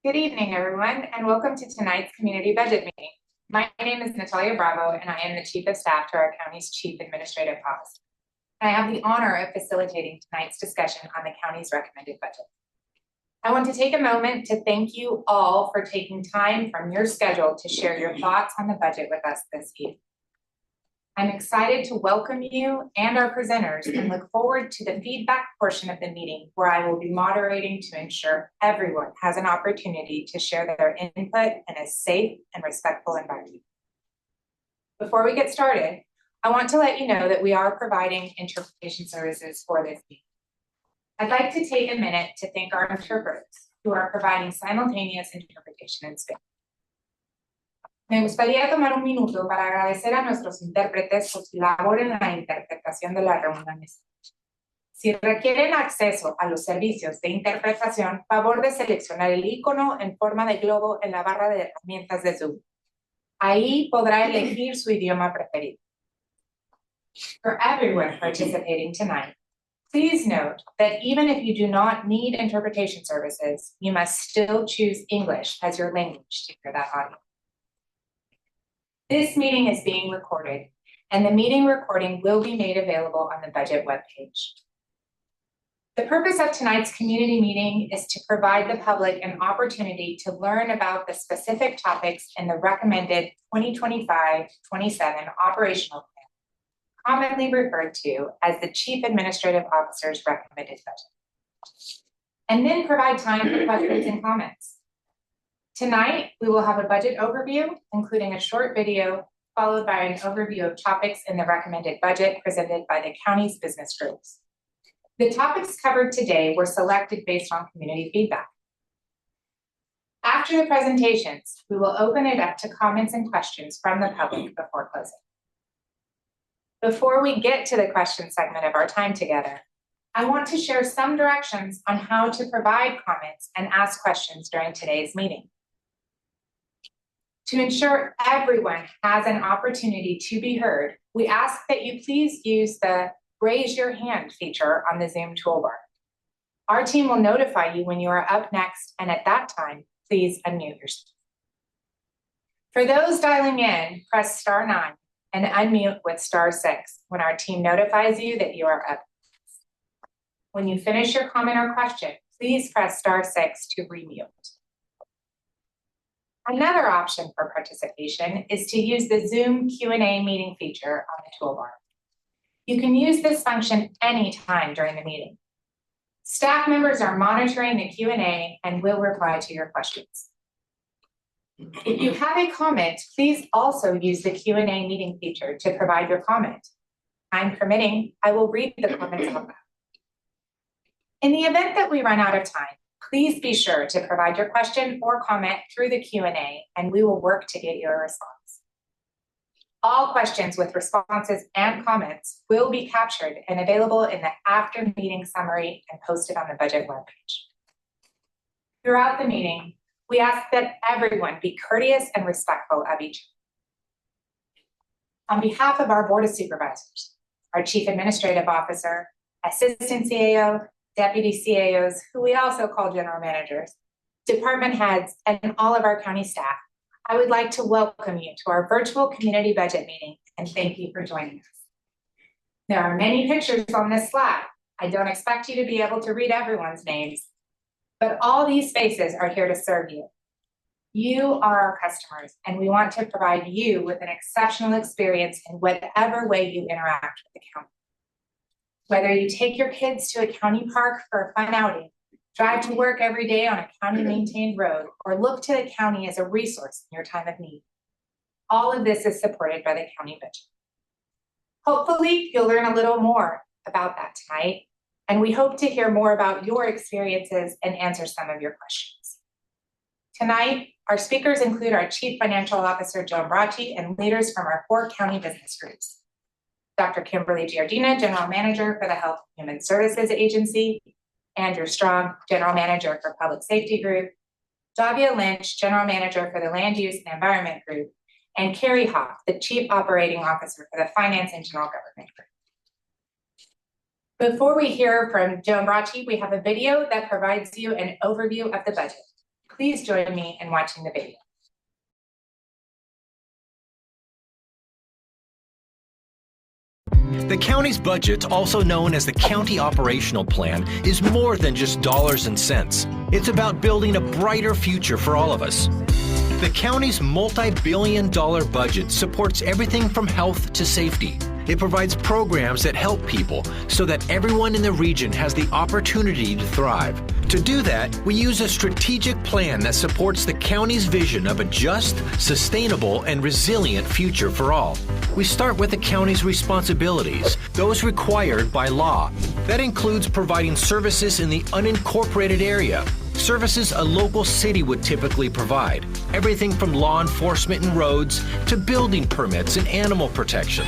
Good evening, everyone, and welcome to tonight's community budget meeting. My name is Natalia Bravo, and I am the Chief of Staff to our county's Chief Administrative Officer. I have the honor of facilitating tonight's discussion on the county's recommended budget. I want to take a moment to thank you all for taking time from your schedule to share your thoughts on the budget with us this evening. I'm excited to welcome you and our presenters and look forward to the feedback portion of the meeting where I will be moderating to ensure everyone has an opportunity to share their input in a safe and respectful environment. Before we get started, I want to let you know that we are providing interpretation services for this meeting. I'd like to take a minute to thank our interpreters who are providing simultaneous interpretation in Spanish. Me gustaría tomar un minuto para agradecer a nuestros intérpretes por su labor en la interpretación de la reunión. Si requieren acceso a los servicios de interpretación, favor de seleccionar el icono en forma de globo en la barra de herramientas de Zoom. Ahí podrá elegir su idioma preferido. For everyone participating tonight, please note that even if you do not need interpretation services, you must still choose English as your language to hear that audio. This meeting is being recorded, and the meeting recording will be made available on the budget webpage. The purpose of tonight's community meeting is to provide the public an opportunity to learn about the specific topics in the recommended 2025-27 operational plan, commonly referred to as the Chief Administrative Officer's recommended budget, and then provide time for questions and comments. Tonight, we will have a budget overview, including a short video, followed by an overview of topics in the recommended budget presented by the county's business groups. The topics covered today were selected based on community feedback. After the presentations, we will open it up to comments and questions from the public before closing. Before we get to the question segment of our time together, I want to share some directions on how to provide comments and ask questions during today's meeting. To ensure everyone has an opportunity to be heard, we ask that you please use the raise your hand feature on the Zoom toolbar. Our team will notify you when you are up next, and at that time, please unmute yourself. For those dialing in, press *9 and unmute with *6 when our team notifies you that you are up. When you finish your comment or question, please press *6 to remute. Another option for participation is to use the Zoom Q&A meeting feature on the toolbar. You can use this function anytime during the meeting. Staff members are monitoring the Q&A and will reply to your questions. If you have a comment, please also use the Q&A meeting feature to provide your comment. Time permitting, I will read the comments out loud. In the event that we run out of time, please be sure to provide your question or comment through the Q&A, and we will work to get you a response. All questions with responses and comments will be captured and available in the after-meeting summary and posted on the budget webpage. Throughout the meeting, we ask that everyone be courteous and respectful of each other. On behalf of our Board of Supervisors, our Chief Administrative Officer, Assistant CAO, Deputy CAOs, who we also call general managers, department heads, and all of our county staff, I would like to welcome you to our virtual community budget meeting and thank you for joining us. There are many pictures on this slide. I don't expect you to be able to read everyone's names, but all these faces are here to serve you. You are our customers, and we want to provide you with an exceptional experience in whatever way you interact with the county. Whether you take your kids to a county park for a fun outing, drive to work every day on a county-maintained road, or look to the county as a resource in your time of need, all of this is supported by the county budget. Hopefully, you'll learn a little more about that tonight, and we hope to hear more about your experiences and answer some of your questions. Tonight, our speakers include our Chief Financial Officer, Joan Bracci, and leaders from our 4 county business groups. Dr. Kimberly Giardina, General Manager for the Health and Human Services Agency, Andrew Strong, General Manager for Public Safety Group, Davia Lynch, General Manager for the Land Use and Environment Group, and Carrie Hoff, the Chief Operating Officer for the Finance and General Government Group. Before we hear from Joan Bracci, we have a video that provides you an overview of the budget. Please join me in watching the video. The county's budget, also known as the County Operational Plan, is more than just dollars and cents. It's about building a brighter future for all of us. The county's multi-billion-dollar budget supports everything from health to safety. It provides programs that help people so that everyone in the region has the opportunity to thrive. To do that, we use a strategic plan that supports the county's vision of a just, sustainable, and resilient future for all. We start with the county's responsibilities, those required by law. That includes providing services in the unincorporated area, services a local city would typically provide, everything from law enforcement and roads to building permits and animal protection.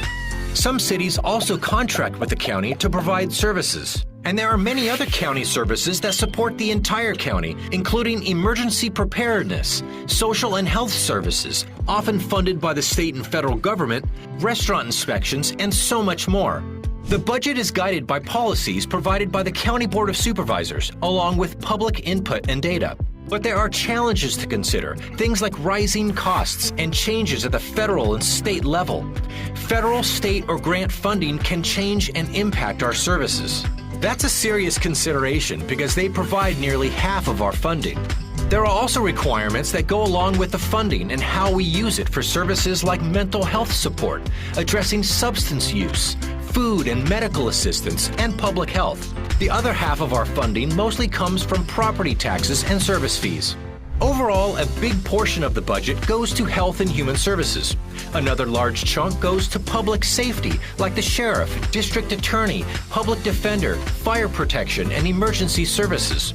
Some cities also contract with the county to provide services. And there are many other county services that support the entire county, including emergency preparedness, social and health services, often funded by the state and federal government, restaurant inspections, and so much more. The budget is guided by policies provided by the County Board of Supervisors, along with public input and data. But there are challenges to consider, things like rising costs and changes at the federal and state level. Federal, state, or grant funding can change and impact our services. That's a serious consideration because they provide nearly half of our funding. There are also requirements that go along with the funding and how we use it for services like mental health support, addressing substance use, food and medical assistance, and public health. The other half of our funding mostly comes from property taxes and service fees. Overall, a big portion of the budget goes to health and human services. Another large chunk goes to public safety, like the sheriff, district attorney, public defender, fire protection, and emergency services.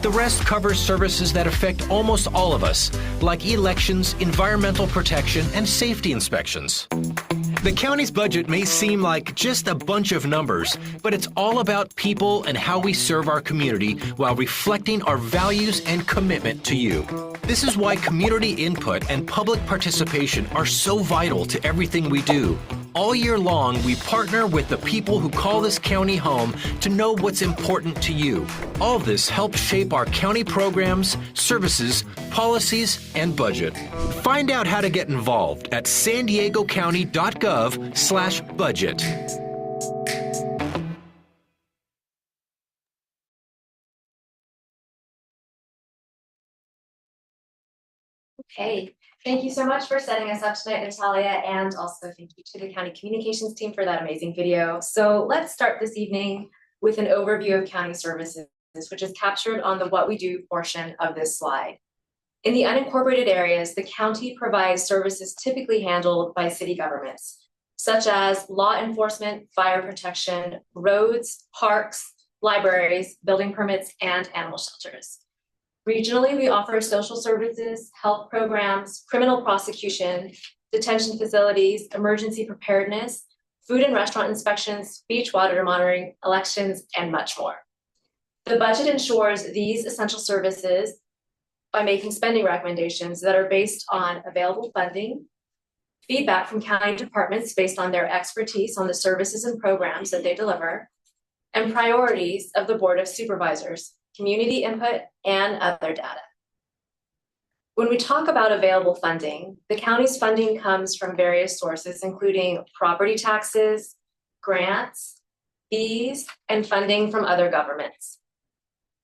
The rest covers services that affect almost all of us, like elections, environmental protection, and safety inspections. The county's budget may seem like just a bunch of numbers, but it's all about people and how we serve our community while reflecting our values and commitment to you. This is why community input and public participation are so vital to everything we do. All year long, we partner with the people who call this county home to know what's important to you. All this helps shape our county programs, services, policies, and budget. Find out how to get involved at sandiegocounty.gov/budget. Okay, thank you so much for setting us up tonight, Natalia, and also thank you to the County Communications team for that amazing video. So let's start this evening with an overview of county services, which is captured on the What We Do portion of this slide. In the unincorporated areas, the county provides services typically handled by city governments, such as law enforcement, fire protection, roads, parks, libraries, building permits, and animal shelters. Regionally, we offer social services, health programs, criminal prosecution, detention facilities, emergency preparedness, food and restaurant inspections, beach water monitoring, elections, and much more. The budget ensures these essential services by making spending recommendations that are based on available funding, feedback from county departments based on their expertise on the services and programs that they deliver, and priorities of the Board of Supervisors, community input, and other data. When we talk about available funding, the county's funding comes from various sources, including property taxes, grants, fees, and funding from other governments.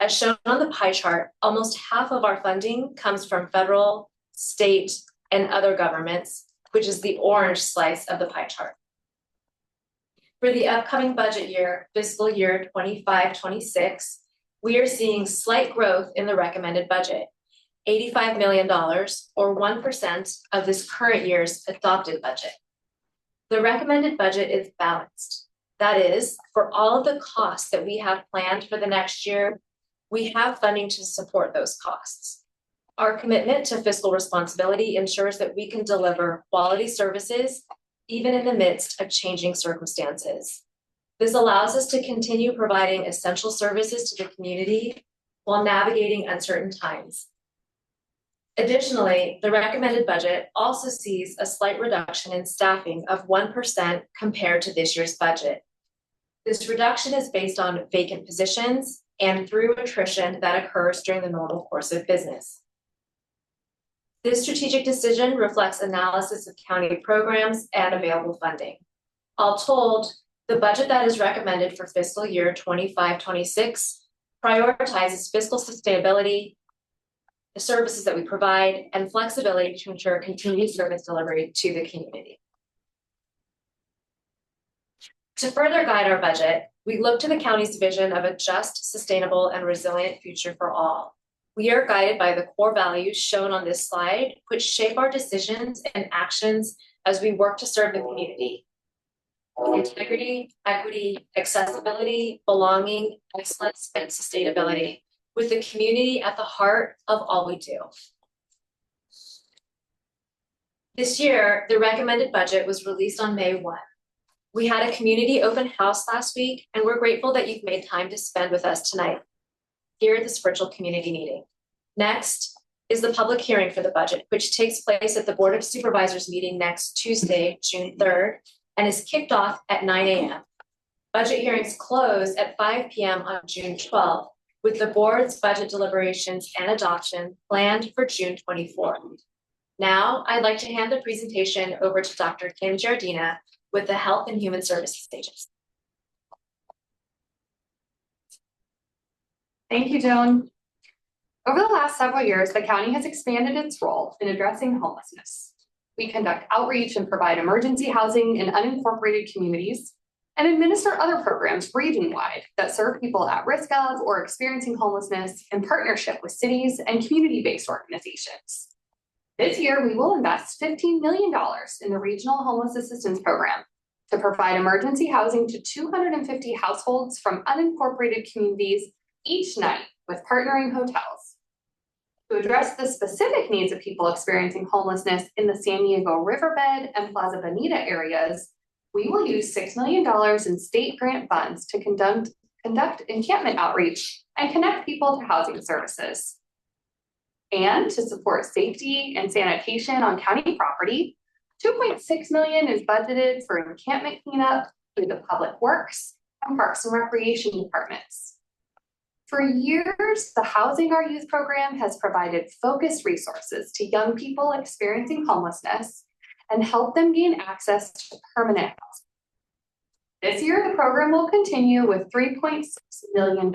As shown on the pie chart, almost half of our funding comes from federal, state, and other governments, which is the orange slice of the pie chart. For the upcoming budget year, fiscal year 25-26, we are seeing slight growth in the recommended budget, $85 million, or 1% of this current year's adopted budget. The recommended budget is balanced. That is, for all of the costs that we have planned for the next year, we have funding to support those costs. Our commitment to fiscal responsibility ensures that we can deliver quality services even in the midst of changing circumstances. This allows us to continue providing essential services to the community while navigating uncertain times. Additionally, the recommended budget also sees a slight reduction in staffing of 1% compared to this year's budget. This reduction is based on vacant positions and through attrition that occurs during the normal course of business. This strategic decision reflects analysis of county programs and available funding. All told, the budget that is recommended for fiscal year 25-26 prioritizes fiscal sustainability, the services that we provide, and flexibility to ensure continued service delivery to the community. To further guide our budget, we look to the county's vision of a just, sustainable, and resilient future for all. We are guided by the core values shown on this slide, which shape our decisions and actions as we work to serve the community. Integrity, equity, accessibility, belonging, excellence, and sustainability, with the community at the heart of all we do. This year, the recommended budget was released on May 1. We had a community open house last week, and we're grateful that you've made time to spend with us tonight here at this virtual community meeting. Next is the public hearing for the budget, which takes place at the Board of Supervisors meeting next Tuesday, June 3rd, and is kicked off at 9 a.m. Budget hearings close at 5 p.m. on June 12th, with the board's budget deliberations and adoption planned for June 24th. Now, I'd like to hand the presentation over to Dr. Kim Giardina with the Health and Human Services Agency. Thank you, Joan. Over the last several years, the county has expanded its role in addressing homelessness. We conduct outreach and provide emergency housing in unincorporated communities and administer other programs region-wide that serve people at risk of or experiencing homelessness in partnership with cities and community-based organizations. This year, we will invest $15 million in the Regional Homeless Assistance Program to provide emergency housing to 250 households from unincorporated communities each night with partnering hotels. To address the specific needs of people experiencing homelessness in the San Diego Riverbed and Plaza Bonita areas, we will use $6 million in state grant funds to conduct encampment outreach and connect people to housing services. And to support safety and sanitation on county property, $2.6 million is budgeted for encampment cleanup through the Public Works and Parks and Recreation departments. For years, the Housing Our Youth program has provided focused resources to young people experiencing homelessness and helped them gain access to permanent housing. This year, the program will continue with $3.6 million.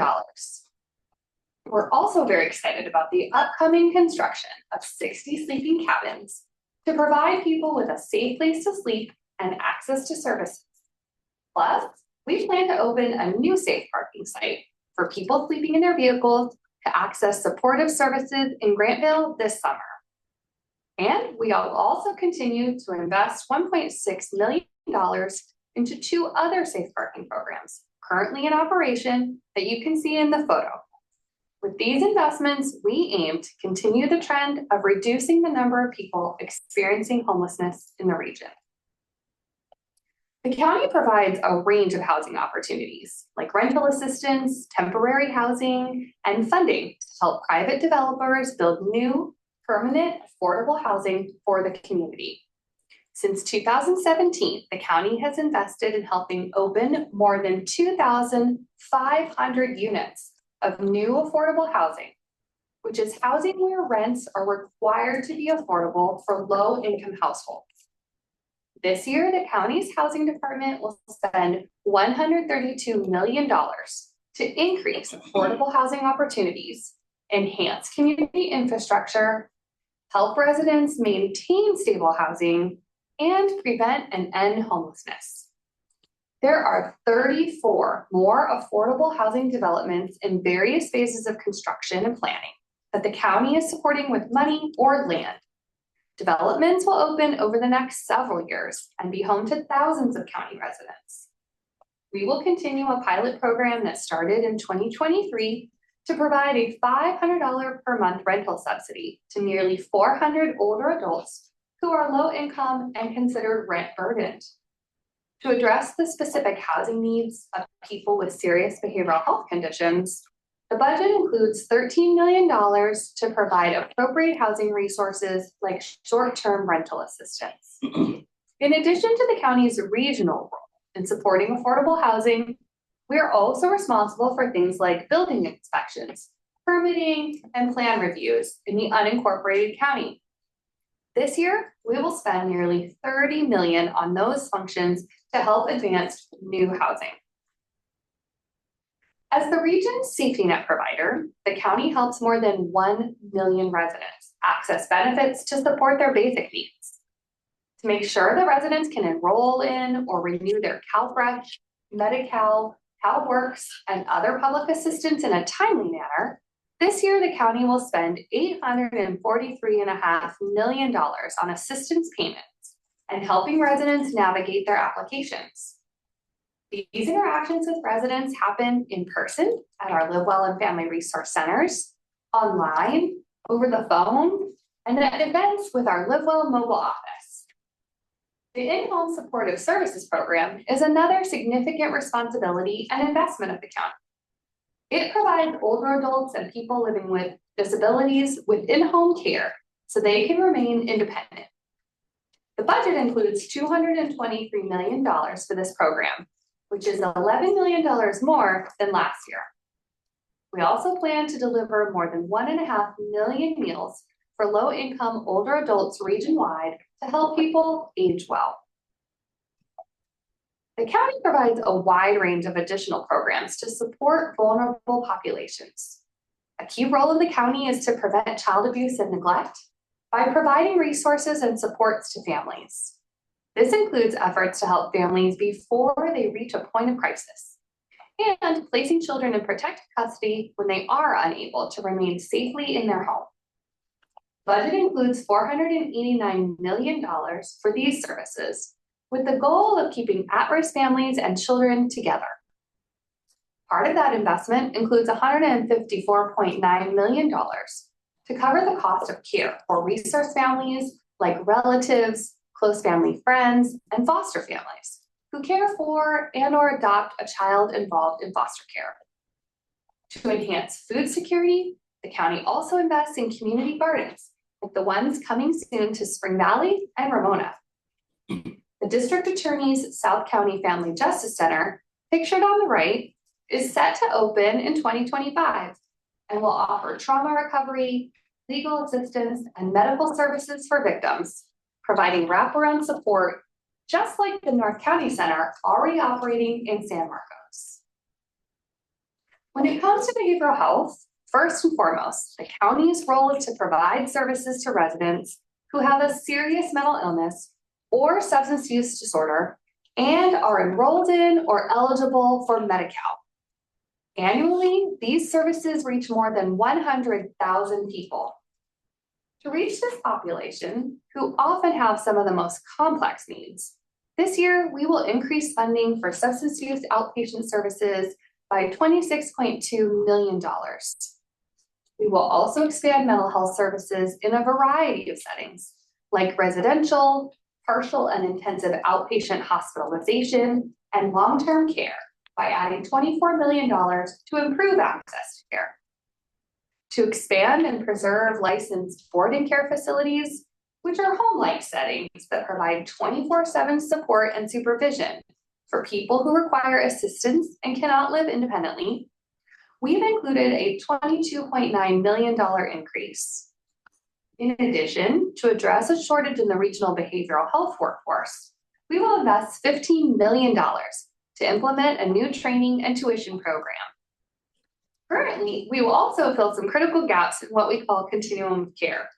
We're also very excited about the upcoming construction of 60 sleeping cabins to provide people with a safe place to sleep and access to services. Plus, we plan to open a new safe parking site for people sleeping in their vehicles to access supportive services in Grantville this summer. And we will also continue to invest $1.6 million into 2 other safe parking programs currently in operation that you can see in the photo. With these investments, we aim to continue the trend of reducing the number of people experiencing homelessness in the region. The county provides a range of housing opportunities, like rental assistance, temporary housing, and funding to help private developers build new, permanent, affordable housing for the community. Since 2017, the county has invested in helping open more than 2,500 units of new affordable housing, which is housing where rents are required to be affordable for low-income households. This year, the county's housing department will spend $132 million to increase affordable housing opportunities, enhance community infrastructure, help residents maintain stable housing, and prevent and end homelessness. There are 34 more affordable housing developments in various phases of construction and planning that the county is supporting with money or land. Developments will open over the next several years and be home to thousands of county residents. We will continue a pilot program that started in 2023 to provide a $500 per month rental subsidy to nearly 400 older adults who are low income and considered rent burdened. To address the specific housing needs of people with serious behavioral health conditions, the budget includes $13 million to provide appropriate housing resources like short-term rental assistance. In addition to the county's regional role in supporting affordable housing, we are also responsible for things like building inspections, permitting, and plan reviews in the unincorporated county. This year, we will spend nearly $30 million on those functions to help advance new housing. As the region's safety net provider, the county helps more than 1 million residents access benefits to support their basic needs. To make sure that residents can enroll in or renew their CalFresh, Medi-Cal, CalWorks, and other public assistance in a timely manner, this year the county will spend $843.5 million on assistance payments and helping residents navigate their applications. These interactions with residents happen in person at our Live Well and Family Resource Centers, online, over the phone, and at events with our Live Well mobile office. The In-Home Supportive Services Program is another significant responsibility and investment of the county. It provides older adults and people living with disabilities with in-home care so they can remain independent. The budget includes $223 million for this program, which is $11 million more than last year. We also plan to deliver more than 1.5 million meals for low-income older adults region-wide to help people age well. The county provides a wide range of additional programs to support vulnerable populations. A key role of the county is to prevent child abuse and neglect by providing resources and supports to families. This includes efforts to help families before they reach a point of crisis and placing children in protective custody when they are unable to remain safely in their home. Budget includes $489 million for these services, with the goal of keeping at-risk families and children together. Part of that investment includes $154.9 million to cover the cost of care for resource families like relatives, close family friends, and foster families who care for and or adopt a child involved in foster care. To enhance food security, the county also invests in community gardens, like the ones coming soon to Spring Valley and Ramona. The District Attorney's South County Family Justice Center, pictured on the right, is set to open in 2025 and will offer trauma recovery, legal assistance, and medical services for victims, providing wraparound support, just like the North County Center already operating in San Marcos. When it comes to behavioral health, first and foremost, the county's role is to provide services to residents who have a serious mental illness or substance use disorder and are enrolled in or eligible for Medi-Cal. Annually, these services reach more than 100,000 people. To reach this population, who often have some of the most complex needs, this year we will increase funding for substance use outpatient services by $26.2 million. We will also expand mental health services in a variety of settings, like residential, partial and intensive outpatient hospitalization, and long-term care by adding $24 million to improve access to care. To expand and preserve licensed boarding care facilities, which are home-like settings that provide 24/7 support and supervision for people who require assistance and cannot live independently, we've included a $22.9 million increase. In addition, to address a shortage in the regional behavioral health workforce, we will invest $15 million to implement a new training and tuition program. Currently, we will also fill some critical gaps in what we call continuum of care.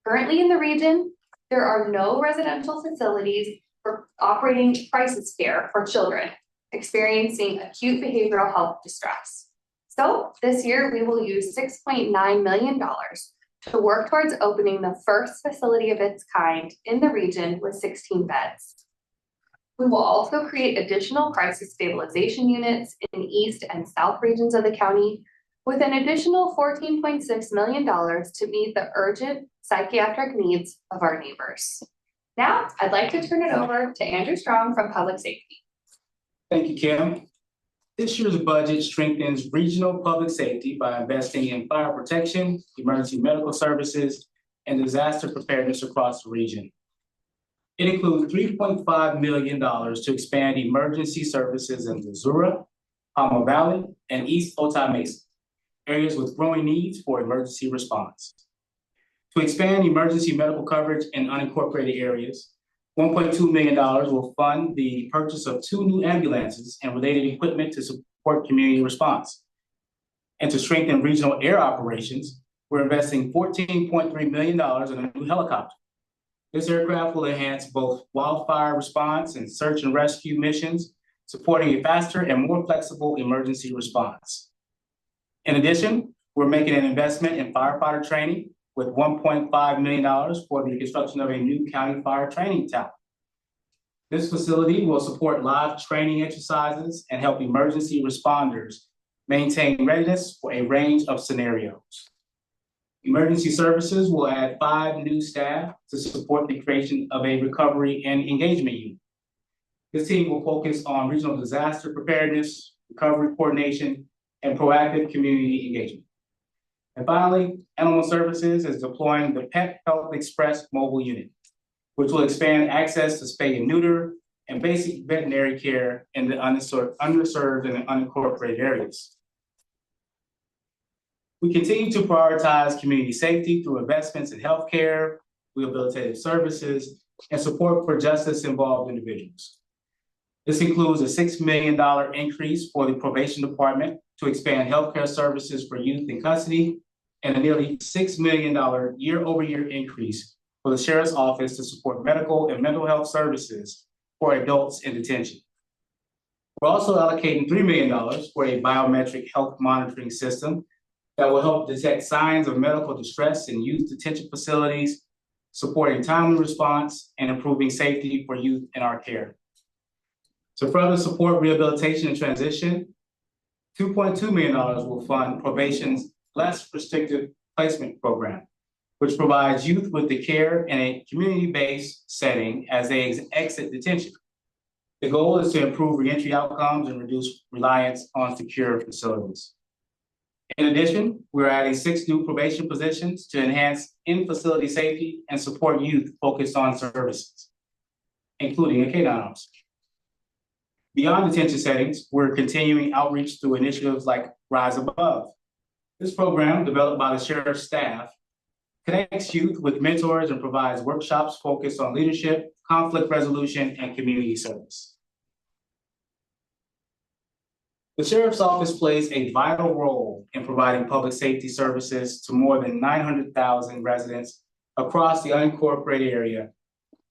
Currently in the region, there are no residential facilities for operating crisis care for children experiencing acute behavioral health distress. So this year, we will use $6.9 million to work towards opening the first facility of its kind in the region with 16 beds. We will also create additional crisis stabilization units in the east and south regions of the county with an additional $14.6 million to meet the urgent psychiatric needs of our neighbors. Now, I'd like to turn it over to Andrew Strong from Public Safety. Thank you, Kim. This year's budget strengthens regional public safety by investing in fire protection, emergency medical services, and disaster preparedness across the region. It includes $3.5 million to expand emergency services in Missouri, Palmer Valley, and East Otay Mesa, areas with growing needs for emergency response. To expand emergency medical coverage in unincorporated areas, $1.2 million will fund the purchase of 2 new ambulances and related equipment to support community response. And to strengthen regional air operations, we're investing $14.3 million in a new helicopter. This aircraft will enhance both wildfire response and search and rescue missions, supporting a faster and more flexible emergency response. In addition, we're making an investment in firefighter training with $1.5 million for the construction of a new county fire training tower. This facility will support live training exercises and help emergency responders maintain readiness for a range of scenarios. Emergency services will add 5 new staff to support the creation of a recovery and engagement unit. This team will focus on regional disaster preparedness, recovery coordination, and proactive community engagement. And finally, Animal Services is deploying the Pet Health Express mobile unit, which will expand access to spay and neuter and basic veterinary care in the underserved and unincorporated areas. We continue to prioritize community safety through investments in healthcare, rehabilitative services, and support for justice-involved individuals. This includes a $6 million increase for the probation department to expand healthcare services for youth in custody, and a nearly $6 million year-over-year increase for the Sheriff's Office to support medical and mental health services for adults in detention. We're also allocating $3 million for a biometric health monitoring system that will help detect signs of medical distress in youth detention facilities, supporting timely response and improving safety for youth in our care. To further support rehabilitation and transition, $2.2 million will fund probation's less restrictive placement program, which provides youth with the care in a community-based setting as they exit detention. The goal is to improve reentry outcomes and reduce reliance on secure facilities. In addition, we're adding 6 new probation positions to enhance in-facility safety and support youth focused on services, including a K-9 officer. Beyond detention settings, we're continuing outreach through initiatives like Rise Above. This program, developed by the Sheriff's staff, connects youth with mentors and provides workshops focused on leadership, conflict resolution, and community service. The Sheriff's Office plays a vital role in providing public safety services to more than 900,000 residents across the unincorporated area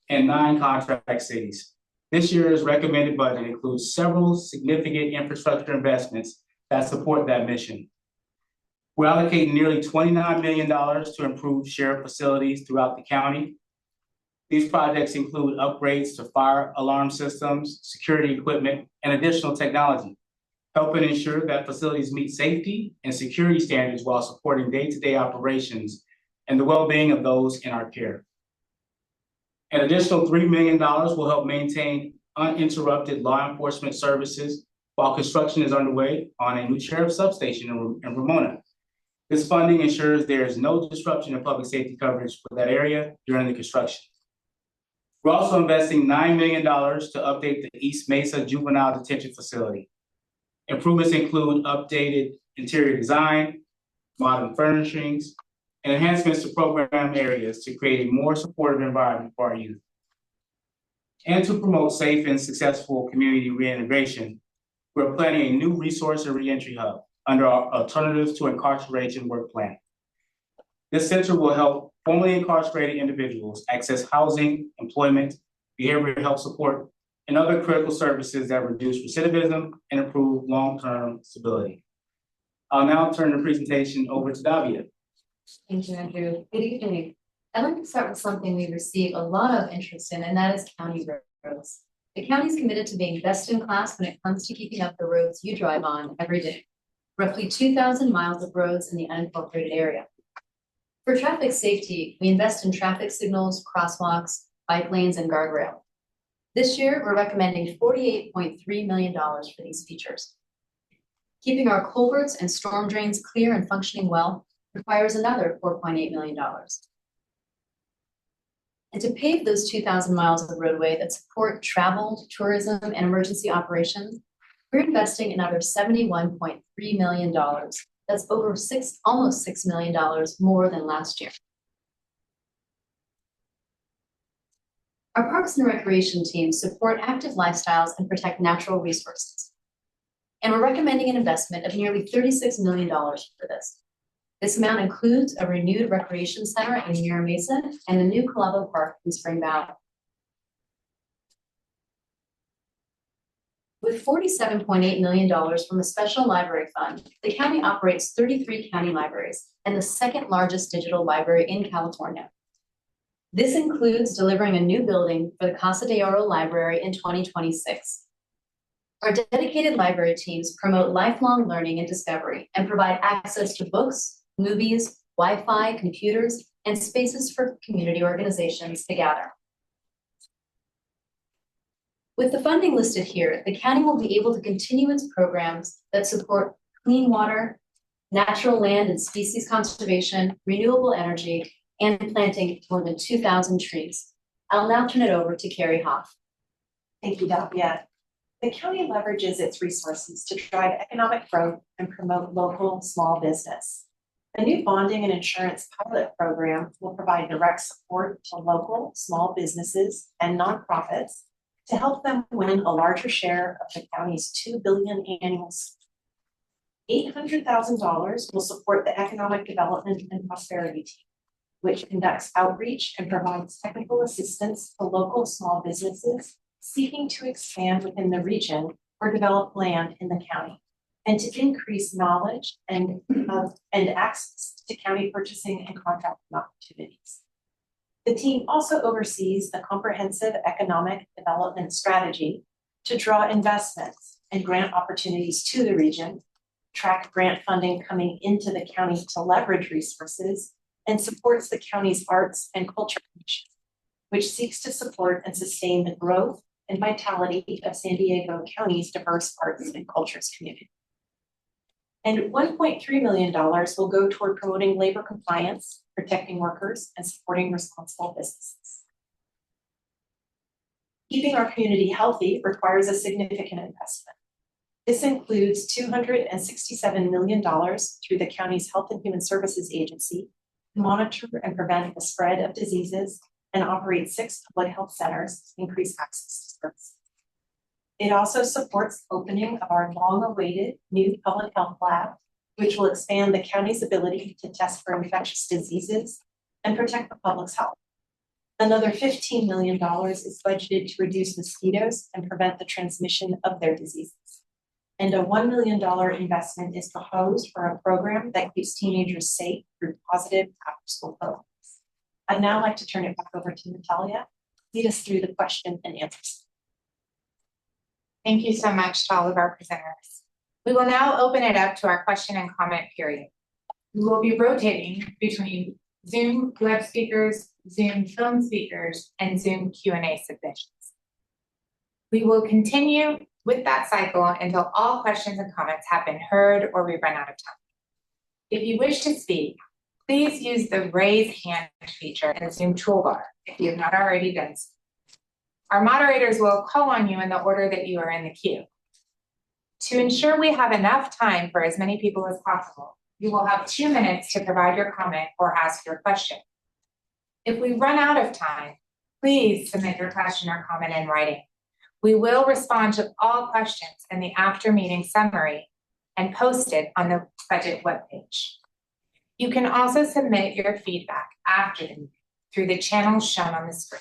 and 9 contract cities. This year's recommended budget includes several significant infrastructure investments that support that mission. We're allocating nearly $29 million to improve sheriff facilities throughout the county. These projects include upgrades to fire alarm systems, security equipment, and additional technology, helping ensure that facilities meet safety and security standards while supporting day-to-day operations and the well-being of those in our care. An additional $3 million will help maintain uninterrupted law enforcement services while construction is underway on a new sheriff's substation in Ramona. This funding ensures there is no disruption in public safety coverage for that area during the construction. We're also investing $9 million to update the East Mesa Juvenile Detention Facility. Improvements include updated interior design, modern furnishings, and enhancements to program areas to create a more supportive environment for our youth. And to promote safe and successful community reintegration, we're planning a new resource and reentry hub under our Alternatives to Incarceration work plan. This center will help formerly incarcerated individuals access housing, employment, behavioral health support, and other critical services that reduce recidivism and improve long-term stability. I'll now turn the presentation over to Davia. Thank you, Andrew. Good evening. I'd like to start with something we receive a lot of interest in, and that is county roads. The county is committed to being best in class when it comes to keeping up the roads you drive on every day. Roughly 2,000 miles of roads in the unincorporated area. For traffic safety, we invest in traffic signals, crosswalks, bike lanes, and guardrail. This year, we're recommending $48.3 million for these features. Keeping our culverts and storm drains clear and functioning well requires another $4.8 million. And to pave those 2,000 miles of roadway that support travel, tourism, and emergency operations, we're investing another $71.3 million. That's over almost $6 million more than last year. Our Parks and Recreation teams support active lifestyles and protect natural resources. And we're recommending an investment of nearly $36 million for this. This amount includes a renewed recreation center in Mira Mesa and a new Calabo Park in Spring Valley. With $47.8 million from a special library fund, the county operates 33 county libraries and the second largest digital library in California. This includes delivering a new building for the Casa de Oro Library in 2026. Our dedicated library teams promote lifelong learning and discovery and provide access to books, movies, Wi-Fi, computers, and spaces for community organizations to gather. With the funding listed here, the county will be able to continue its programs that support clean water, natural land and species conservation, renewable energy, and planting more than 2,000 trees. I'll now turn it over to Carrie Hoff. Thank you, Davia. The county leverages its resources to drive economic growth and promote local small business. The new bonding and insurance pilot program will provide direct support to local small businesses and nonprofits to help them win a larger share of the county's $2 billion annual. $800,000 will support the Economic Development and Prosperity team, which conducts outreach and provides technical assistance to local small businesses seeking to expand within the region or develop land in the county, and to increase knowledge and access to county purchasing and contracting opportunities. The team also oversees the comprehensive economic development strategy to draw investments and grant opportunities to the region, track grant funding coming into the county to leverage resources, and supports the county's Arts and Culture Commission, which seeks to support and sustain the growth and vitality of San Diego County's diverse arts and cultures community. And $1.3 million will go toward promoting labor compliance, protecting workers, and supporting responsible businesses. Keeping our community healthy requires a significant investment. This includes $267 million through the county's Health and Human Services Agency to monitor and prevent the spread of diseases and operate 6 public health centers to increase access to services. It also supports the opening of our long-awaited new public health lab, which will expand the county's ability to test for infectious diseases and protect the public's health. Another $15 million is budgeted to reduce mosquitoes and prevent the transmission of their diseases. And a $1 million investment is proposed for a program that keeps teenagers safe through positive after-school programs. I'd now like to turn it back over to Natalia to lead us through the question and answers. Thank you so much to all of our presenters. We will now open it up to our question and comment period. We will be rotating between Zoom web speakers, Zoom phone speakers, and Zoom Q&A submissions. We will continue with that cycle until all questions and comments have been heard or we run out of time. If you wish to speak, please use the raise hand feature in the Zoom toolbar if you have not already done so. Our moderators will call on you in the order that you are in the queue. To ensure we have enough time for as many people as possible, you will have 2 minutes to provide your comment or ask your question. If we run out of time, please submit your question or comment in writing. We will respond to all questions in the after meeting summary and post it on the budget webpage. You can also submit your feedback after the meeting through the channels shown on the screen.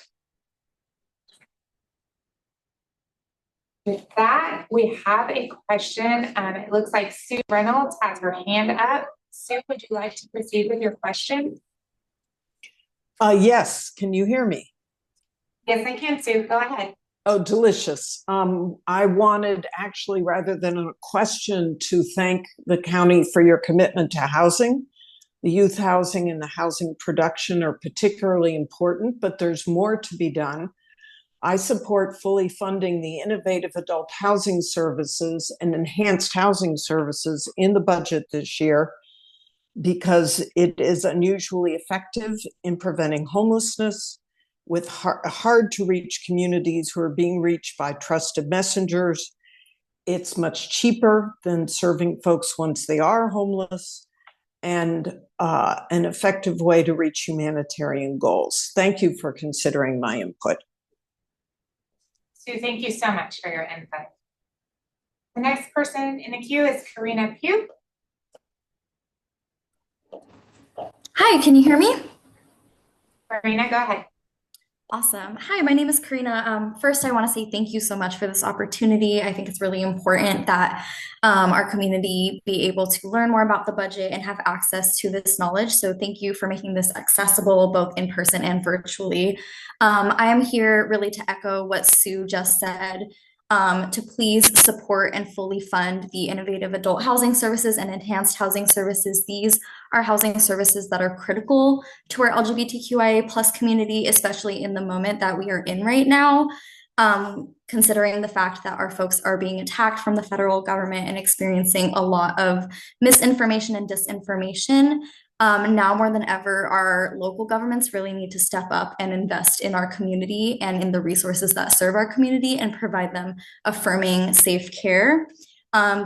With that, we have a question. It looks like Sue Reynolds has her hand up. Sue, would you like to proceed with your question? Yes, can you hear me? Yes, I can, Sue. Go ahead. Oh, delicious. I wanted actually, rather than a question, to thank the county for your commitment to housing. The youth housing and the housing production are particularly important, but there's more to be done. I support fully funding the innovative adult housing services and enhanced housing services in the budget this year because it is unusually effective in preventing homelessness with hard to reach communities who are being reached by trusted messengers. It's much cheaper than serving folks once they are homeless, and an effective way to reach humanitarian goals. Thank you for considering my input. Sue, thank you so much for your input. The next person in the queue is Karina Pugh. Hi, can you hear me? Karina, go ahead. Awesome. Hi, my name is Karina. First, I want to say thank you so much for this opportunity. I think it's really important that our community be able to learn more about the budget and have access to this knowledge. So thank you for making this accessible both in person and virtually. I am here really to echo what Sue just said. To please support and fully fund the innovative adult housing services and enhanced housing services. These are housing services that are critical to our LGBTQIA plus community, especially in the moment that we are in right now, considering the fact that our folks are being attacked from the federal government and experiencing a lot of misinformation and disinformation. Now more than ever, our local governments really need to step up and invest in our community and in the resources that serve our community and provide them affirming safe care.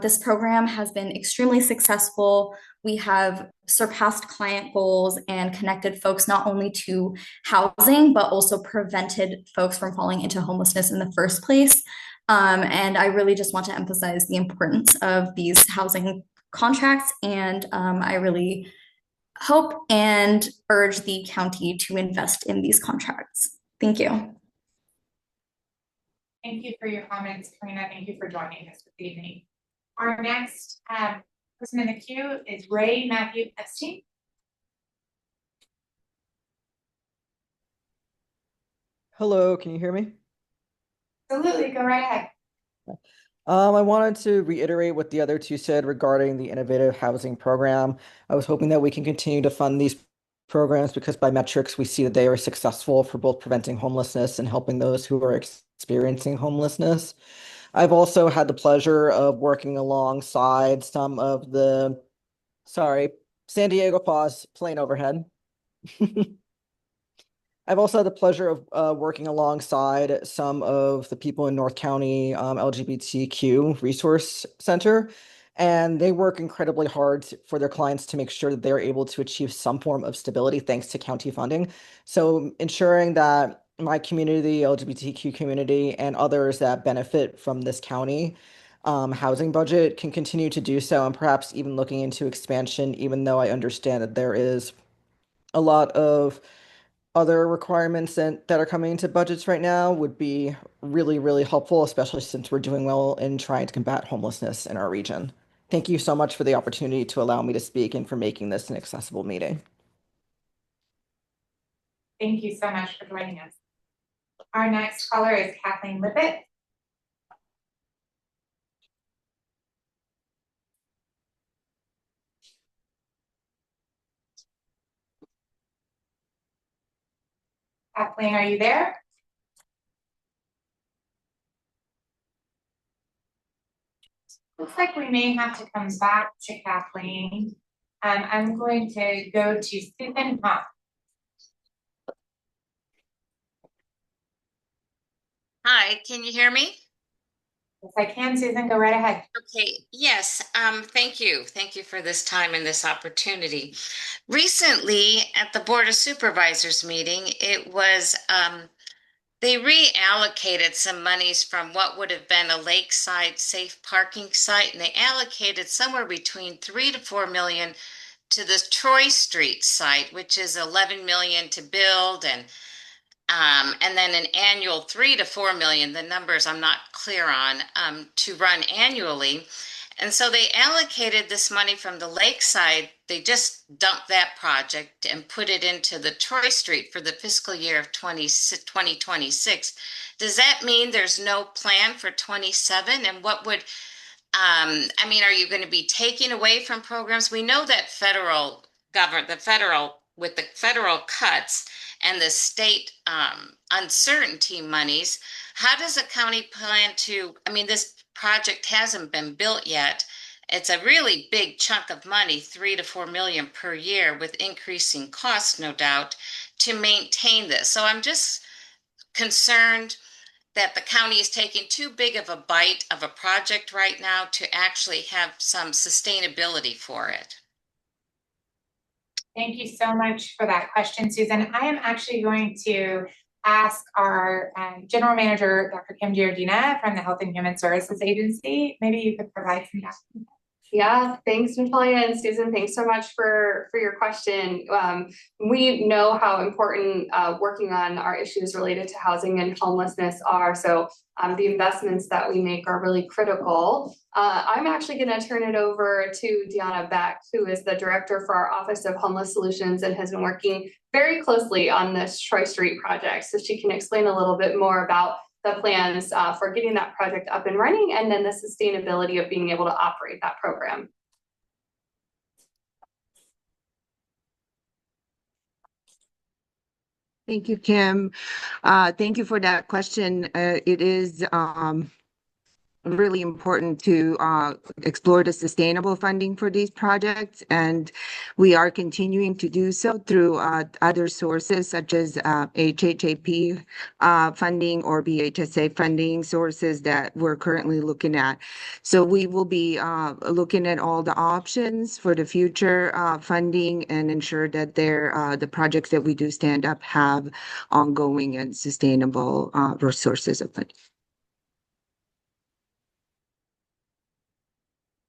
This program has been extremely successful. We have surpassed client goals and connected folks not only to housing, but also prevented folks from falling into homelessness in the first place. And I really just want to emphasize the importance of these housing contracts. And I really hope and urge the county to invest in these contracts. Thank you. Thank you for your comments, Karina. Thank you for joining us this evening. Our next person in the queue is Ray Matthew Epstein. Hello, can you hear me? Absolutely, go right ahead. I wanted to reiterate what the other two said regarding the innovative housing program. I was hoping that we can continue to fund these programs because by metrics, we see that they are successful for both preventing homelessness and helping those who are experiencing homelessness. I've also had the pleasure of working alongside some of the, San Diego pause, plane overhead. I've also had the pleasure of working alongside some of the people in North County LGBTQ Resource Center, and they work incredibly hard for their clients to make sure that they're able to achieve some form of stability thanks to county funding. So ensuring that my community, LGBTQ community, and others that benefit from this county housing budget can continue to do so, and perhaps even looking into expansion, even though I understand that there is a lot of other requirements that are coming into budgets right now would be really, really helpful, especially since we're doing well in trying to combat homelessness in our region. Thank you so much for the opportunity to allow me to speak and for making this an accessible meeting. Thank you so much for joining us. Our next caller is Kathleen Lippett. Kathleen, are you there? Looks like we may have to come back to Kathleen. I'm going to go to Susan Hop. Hi, can you hear me? Yes, I can, Susan, go right ahead. Okay, yes, thank you. Thank you for this time and this opportunity. Recently, at the Board of Supervisors meeting, it was, they reallocated some monies from what would have been a lakeside safe parking site, and they allocated somewhere between 3 to 4 million to the Troy Street site, which is 11 million to build, and then an annual 3 to 4 million, the numbers I'm not clear on, to run annually. And so they allocated this money from the lakeside. They just dumped that project and put it into the Troy Street for the fiscal year of 2026. Does that mean there's no plan for 27? And what would, I mean, are you going to be taking away from programs? We know that with the federal cuts and the state uncertainty monies, how does the county plan to, I mean, this project hasn't been built yet. It's a really big chunk of money, 3 to 4 million per year, with increasing costs, no doubt, to maintain this. So I'm just concerned that the county is taking too big of a bite of a project right now to actually have some sustainability for it. Thank you so much for that question, Susan. I am actually going to ask our General Manager, Dr. Kim Giardina from the Health and Human Services Agency. Maybe you could provide some documentation. Yeah, thanks, Natalia and Susan. Thanks so much for your question. We know how important working on our issues related to housing and homelessness are. So the investments that we make are really critical. I'm actually going to turn it over to Deanna Beck, who is the director for our Office of Homeless Solutions and has been working very closely on this Troy Street project. So she can explain a little bit more about the plans for getting that project up and running, and then the sustainability of being able to operate that program. Thank you, Kim. Thank you for that question. It is really important to explore the sustainable funding for these projects, and we are continuing to do so through other sources such as HHAP funding or BHSA funding sources that we're currently looking at. So we will be looking at all the options for the future funding and ensure that the projects that we do stand up have ongoing and sustainable resources of funding.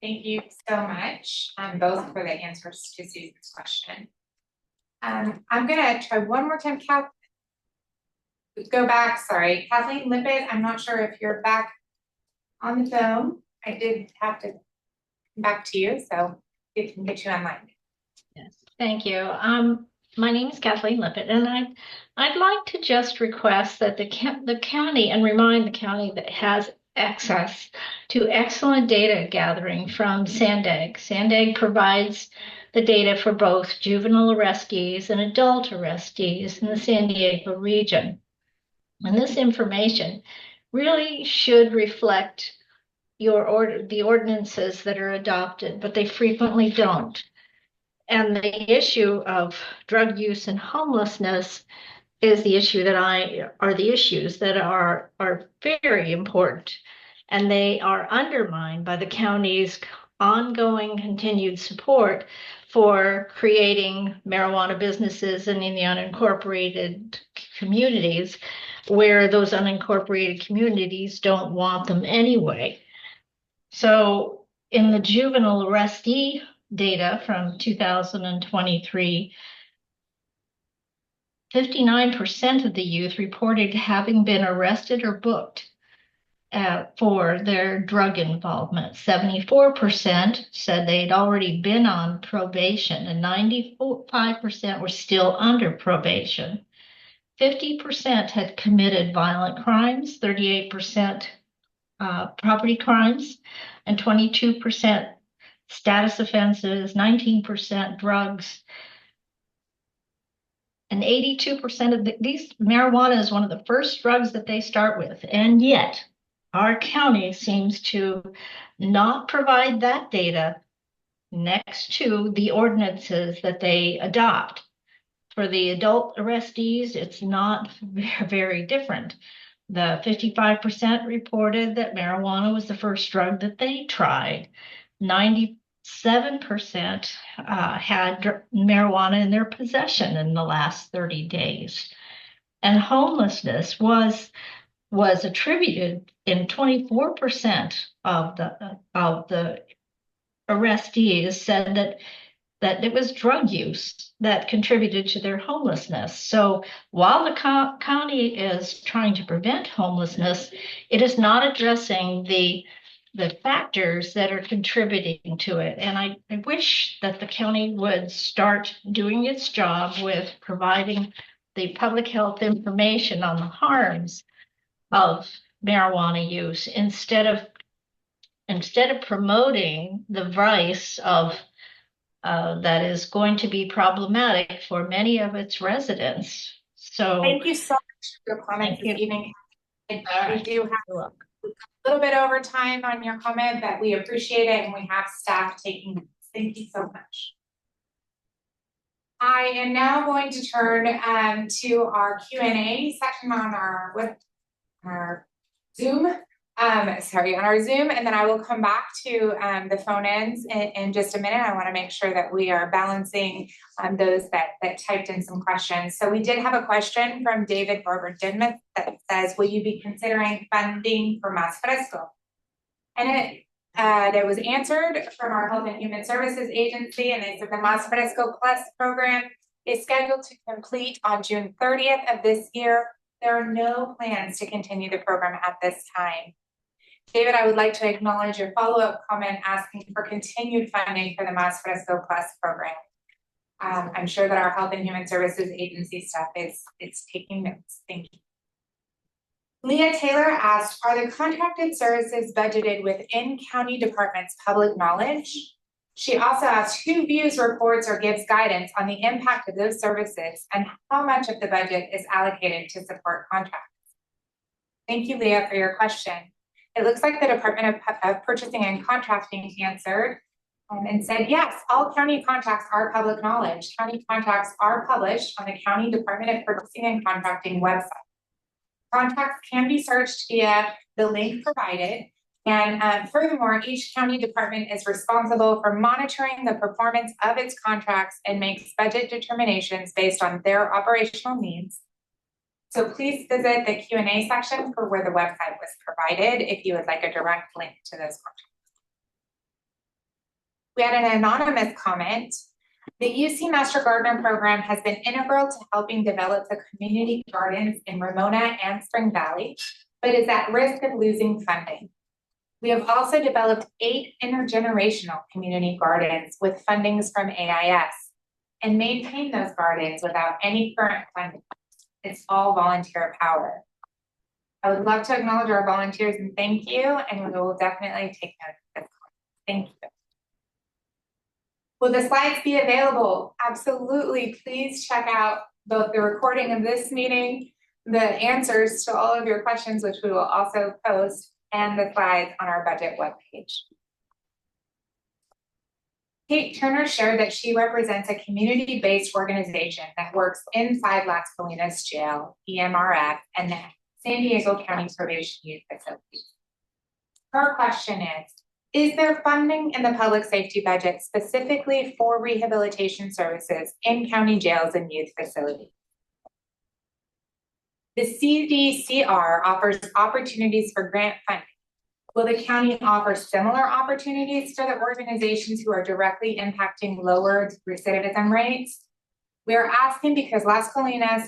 Thank you so much, both for the answers to Susan's question. I'm gonna try one more time, go back, sorry. Kathleen Lippett, I'm not sure if you're back on the phone. I did have to come back to you, so it can get you online. Yes, thank you. My name is Kathleen Lippett, and I'd like to just request that the county, and remind the county that it has access to excellent data gathering from SANDAG. SANDAG provides the data for both juvenile arrestees and adult arrestees in the San Diego region. And this information really should reflect the ordinances that are adopted, but they frequently don't. And the issue of drug use and homelessness is the issue are the issues that are very important, and they are undermined by the county's ongoing continued support for creating marijuana businesses and in the unincorporated communities, where those unincorporated communities don't want them anyway. So in the juvenile arrestee data from 2023, 59% of the youth reported having been arrested or booked for their drug involvement. 74% said they'd already been on probation, and 95% were still under probation. 50% had committed violent crimes, 38% property crimes, and 22% status offenses, 19% drugs. And 82% of these, marijuana is one of the first drugs that they start with. And yet, our county seems to not provide that data next to the ordinances that they adopt. For the adult arrestees, it's not very different. The 55% reported that marijuana was the first drug that they tried. 97% had marijuana in their possession in the last 30 days. And homelessness was attributed in 24% of the arrestees said that it was drug use that contributed to their homelessness. So while the county is trying to prevent homelessness, it is not addressing the factors that are contributing to it. And I wish that the county would start doing its job with providing the public health information on the harms of marijuana use instead of promoting the vice of that is going to be problematic for many of its residents. So thank you so much for your comments this evening. We do have a little bit over time on your comment, but we appreciate it, and we have staff taking notes. Thank you so much. I am now going to turn to our Q&A section on our Zoom Sorry, on our Zoom, and then I will come back to the phone ins in just a minute. I want to make sure that we are balancing those that typed in some questions. So we did have a question from David Barber Dinmouth that says, will you be considering funding for Mas Fresco? And that was answered from our Health and Human Services Agency, and they said the Mas Fresco Plus program is scheduled to complete on June 30th of this year. There are no plans to continue the program at this time. David, I would like to acknowledge your follow-up comment asking for continued funding for the Mas Fresco Plus program. I'm sure that our Health and Human Services Agency staff is taking notes. Thank you. Leah Taylor asked, are the contracted services budgeted within county departments' public knowledge? She also asked who views reports or gives guidance on the impact of those services and how much of the budget is allocated to support contracts. Thank you, Leah, for your question. It looks like the Department of Purchasing and Contracting answered and said, yes, all county contracts are public knowledge. County contracts are published on the County Department of Purchasing and Contracting website. Contracts can be searched via the link provided. And furthermore, each county department is responsible for monitoring the performance of its contracts and makes budget determinations based on their operational needs. So please visit the Q&A section for where the website was provided if you would like a direct link to those contracts. We had an anonymous comment. The UC Master Gardener program has been integral to helping develop the community gardens in Ramona and Spring Valley, but is at risk of losing funding. We have also developed 8 intergenerational community gardens with fundings from AIS and maintain those gardens without any current funding. It's all volunteer power. I would love to acknowledge our volunteers and thank you, and we will definitely take note of this. Thank you. Will the slides be available? Absolutely. Please check out both the recording of this meeting, the answers to all of your questions, which we will also post, and the slides on our budget webpage. Kate Turner shared that she represents a community-based organization that works inside Las Colinas Jail, EMRF, and the San Diego County Probation Youth Facility. Her question is there funding in the public safety budget specifically for rehabilitation services in county jails and youth facilities? The CDCR offers opportunities for grant funding. Will the county offer similar opportunities for the organizations who are directly impacting lower recidivism rates? We are asking because Las Colinas,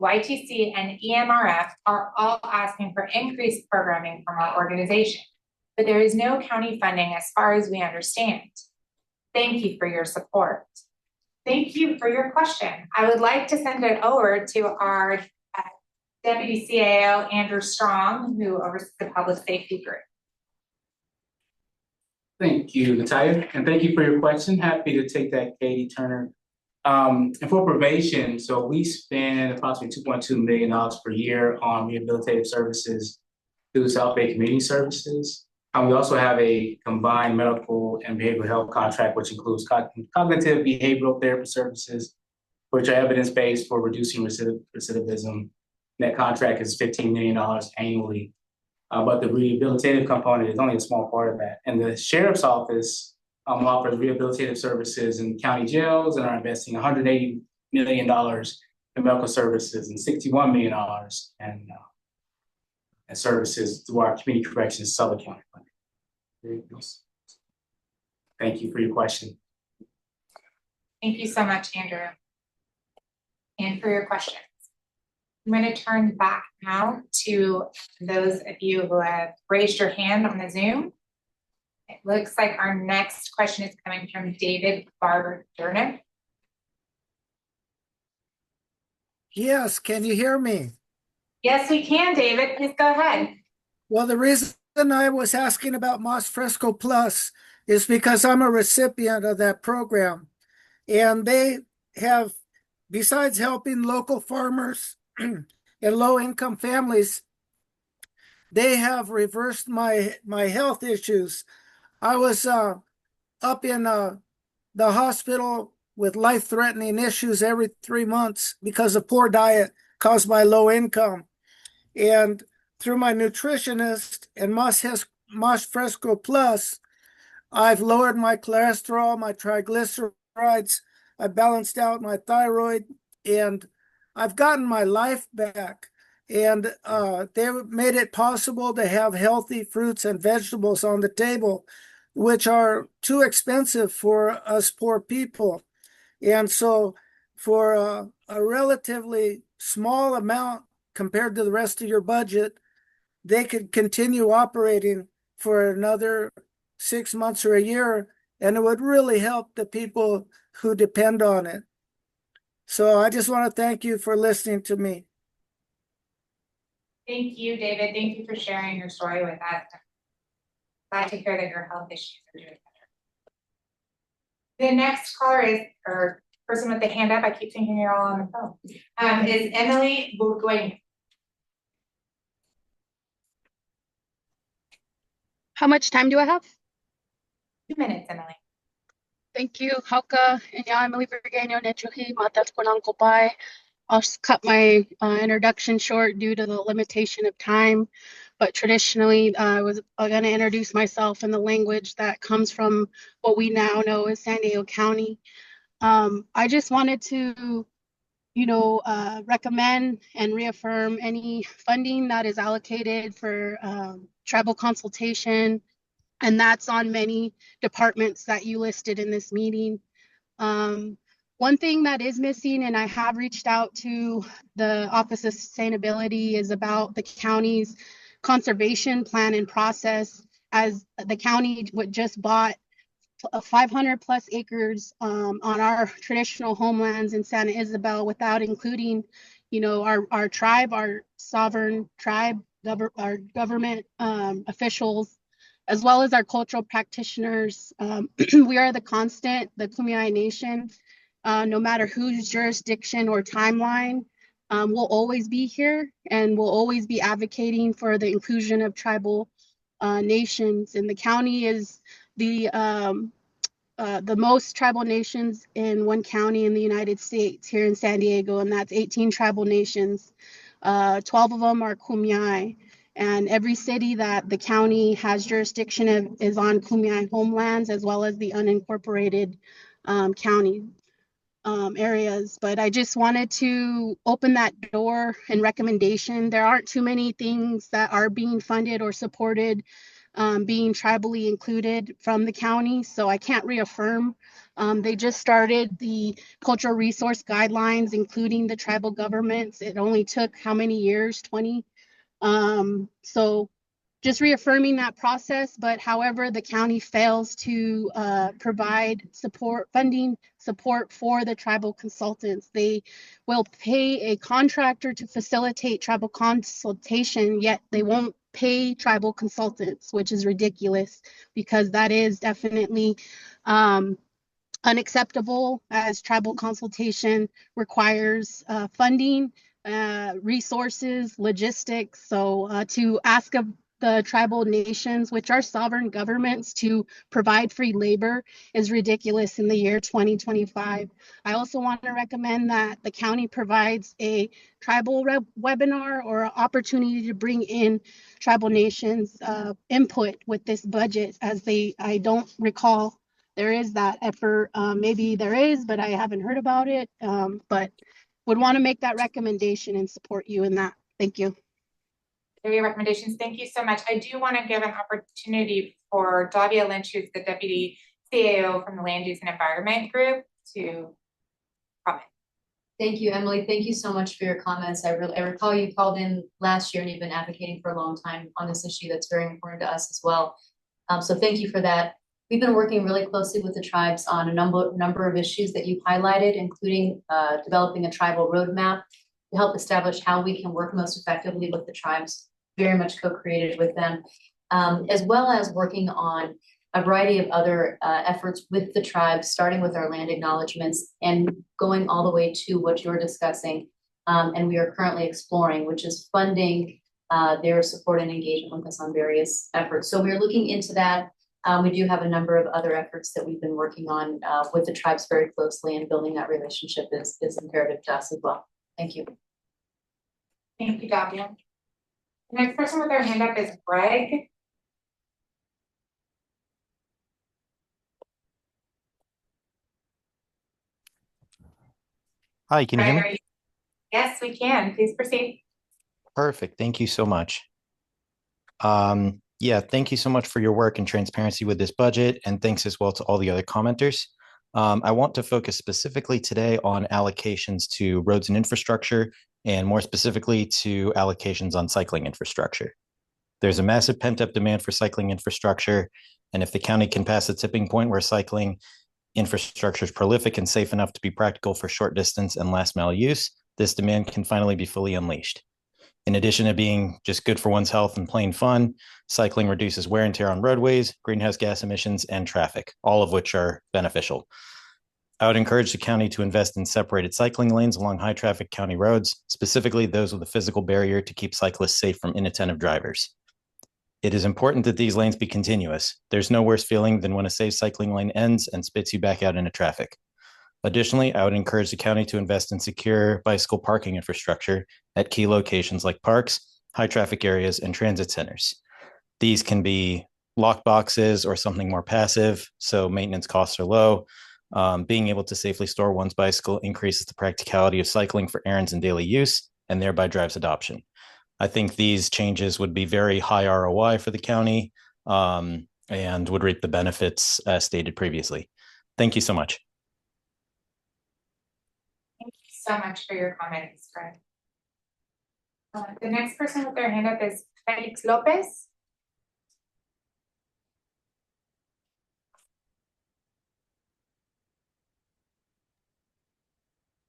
YTC, and EMRF are all asking for increased programming from our organization, but there is no county funding as far as we understand. Thank you for your support. Thank you for your question. I would like to send it over to our Deputy CAO, Andrew Strong, who oversees the public safety group. Thank you, Natalia, and thank you for your question. Happy to take that, Katie Turner. And for probation, so we spend approximately $2.2 million per year on rehabilitative services through South Bay Community Services. We also have a combined medical and behavioral health contract, which includes cognitive behavioral therapy services, which are evidence-based for reducing recidivism. That contract is $15 million annually. But the rehabilitative component is only a small part of that. And the Sheriff's Office offers rehabilitative services in county jails and are investing $180 million in medical services and $61 million in services through our community corrections Southern County funding. Thank you for your question. Thank you so much, Andrew, and for your questions. I'm going to turn back now to those of you who have raised your hand on the Zoom. It looks like our next question is coming from David Barber Durnick. Yes, can you hear me? Yes, we can, David. Please go ahead. Well, the reason I was asking about Mas Fresco Plus is because I'm a recipient of that program. And they have, besides helping local farmers and low-income families, they have reversed my health issues. I was up in the hospital with life-threatening issues every 3 months because of poor diet caused by low income. And through my nutritionist and Mas Fresco Plus, I've lowered my cholesterol, my triglycerides, I balanced out my thyroid, and I've gotten my life back. And they made it possible to have healthy fruits and vegetables on the table, which are too expensive for us poor people. And so for a relatively small amount compared to the rest of your budget, they could continue operating for another 6 months or a year, and it would really help the people who depend on it. So I just want to thank you for listening to me. Thank you, David. Thank you for sharing your story with us. Glad to hear that your health issues are doing better. The next caller is, or person with the hand up, I keep thinking you're all on the phone, is Emily Bourgoin. How much time do I have? 2 minutes, Emily. Thank you, Hauka. Emily Burgueño, Nechuhi, Matas Konangkopai. I'll just cut my introduction short due to the limitation of time. But traditionally, I was going to introduce myself in the language that comes from what we now know as San Diego County. I just wanted to, recommend and reaffirm any funding that is allocated for tribal consultation, and that's on many departments that you listed in this meeting. One thing that is missing, and I have reached out to the Office of Sustainability, is about the county's conservation plan and process, as the county just bought 500 plus acres on our traditional homelands in Santa Isabel without including, our tribe, our sovereign tribe, our government officials, as well as our cultural practitioners. We are the Kumeyaay Nation. No matter whose jurisdiction or timeline, we'll always be here, and we'll always be advocating for the inclusion of tribal nations. And the county is the most tribal nations in one county in the United States, here in San Diego, and that's 18 tribal nations. 12 of them are Kumeyaay. And every city that the county has jurisdiction of is on Kumeyaay homelands, as well as the unincorporated county areas. But I just wanted to open that door and recommendation. There aren't too many things that are being funded or supported being tribally included from the county, so I can't reaffirm. They just started the cultural resource guidelines, including the tribal governments. It only took how many years? 20. So just reaffirming that process. But however, the county fails to provide funding support for the tribal consultants. They will pay a contractor to facilitate tribal consultation, yet they won't pay tribal consultants, which is ridiculous, because that is definitely unacceptable, as tribal consultation requires funding, resources, logistics. So to ask of the tribal nations, which are sovereign governments, to provide free labor is ridiculous in the year 2025. I also want to recommend that the county provides a tribal webinar or opportunity to bring in tribal nations input with this budget, as I don't recall there is that effort. Maybe there is, but I haven't heard about it. But would want to make that recommendation and support you in that. Thank you. Your recommendations. Thank you so much. I do want to give an opportunity for Davia Lynch, who's the Deputy CAO from the Land Use and Environment Group, to comment. Thank you, Emily. Thank you so much for your comments. I recall you called in last year and you've been advocating for a long time on this issue that's very important to us as well. So thank you for that. We've been working really closely with the tribes on a number of issues that you highlighted, including developing a tribal roadmap to help establish how we can work most effectively with the tribes, very much co-created with them, as well as working on a variety of other efforts with the tribes, starting with our land acknowledgements and going all the way to what you're discussing. And we are currently exploring, which is funding their support and engagement with us on various efforts. So we're looking into that. We do have a number of other efforts that we've been working on with the tribes very closely, and building that relationship is imperative to us as well. Thank you. Thank you, Davia. The next person with their hand up is Greg. Hi, can you hear Greg, me? Yes, we can. Please proceed. Perfect. Thank you so much. Yeah, thank you so much for your work and transparency with this budget, and thanks as well to all the other commenters. I want to focus specifically today on allocations to roads and infrastructure, and more specifically to allocations on cycling infrastructure. There's a massive pent-up demand for cycling infrastructure, and if the county can pass a tipping point where cycling infrastructure is prolific and safe enough to be practical for short distance and last mile use, this demand can finally be fully unleashed. In addition to being just good for one's health and plain fun, cycling reduces wear and tear on roadways, greenhouse gas emissions, and traffic, all of which are beneficial. I would encourage the county to invest in separated cycling lanes along high traffic county roads, specifically those with a physical barrier to keep cyclists safe from inattentive drivers. It is important that these lanes be continuous. There's no worse feeling than when a safe cycling lane ends and spits you back out into traffic. Additionally, I would encourage the county to invest in secure bicycle parking infrastructure at key locations like parks, high traffic areas, and transit centers. These can be lock boxes or something more passive, so maintenance costs are low. Being able to safely store one's bicycle increases the practicality of cycling for errands and daily use, and thereby drives adoption. I think these changes would be very high ROI for the county, and would reap the benefits as stated previously. Thank you so much. Thank you so much for your comments, Greg. The next person with their hand up is Felix Lopez.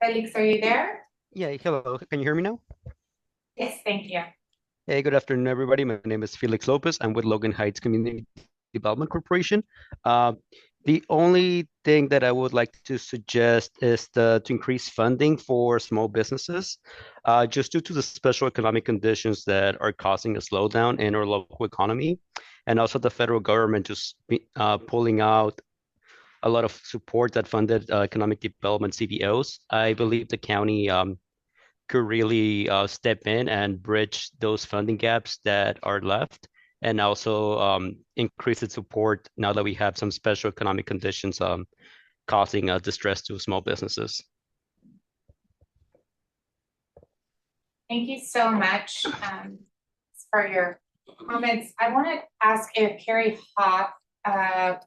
Felix, are you there? Yeah, hello. Can you hear me now? Yes, thank you. Hey, good afternoon, everybody. My name is Felix Lopez. I'm with Logan Heights Community Development Corporation. The only thing that I would like to suggest is to increase funding for small businesses, just due to the special economic conditions that are causing a slowdown in our local economy, and also the federal government just pulling out a lot of support that funded economic development CBOs. I believe the county could really step in and bridge those funding gaps that are left, and also increase its support now that we have some special economic conditions causing distress to small businesses. Thank you so much for your comments. I want to ask if Carrie Hoff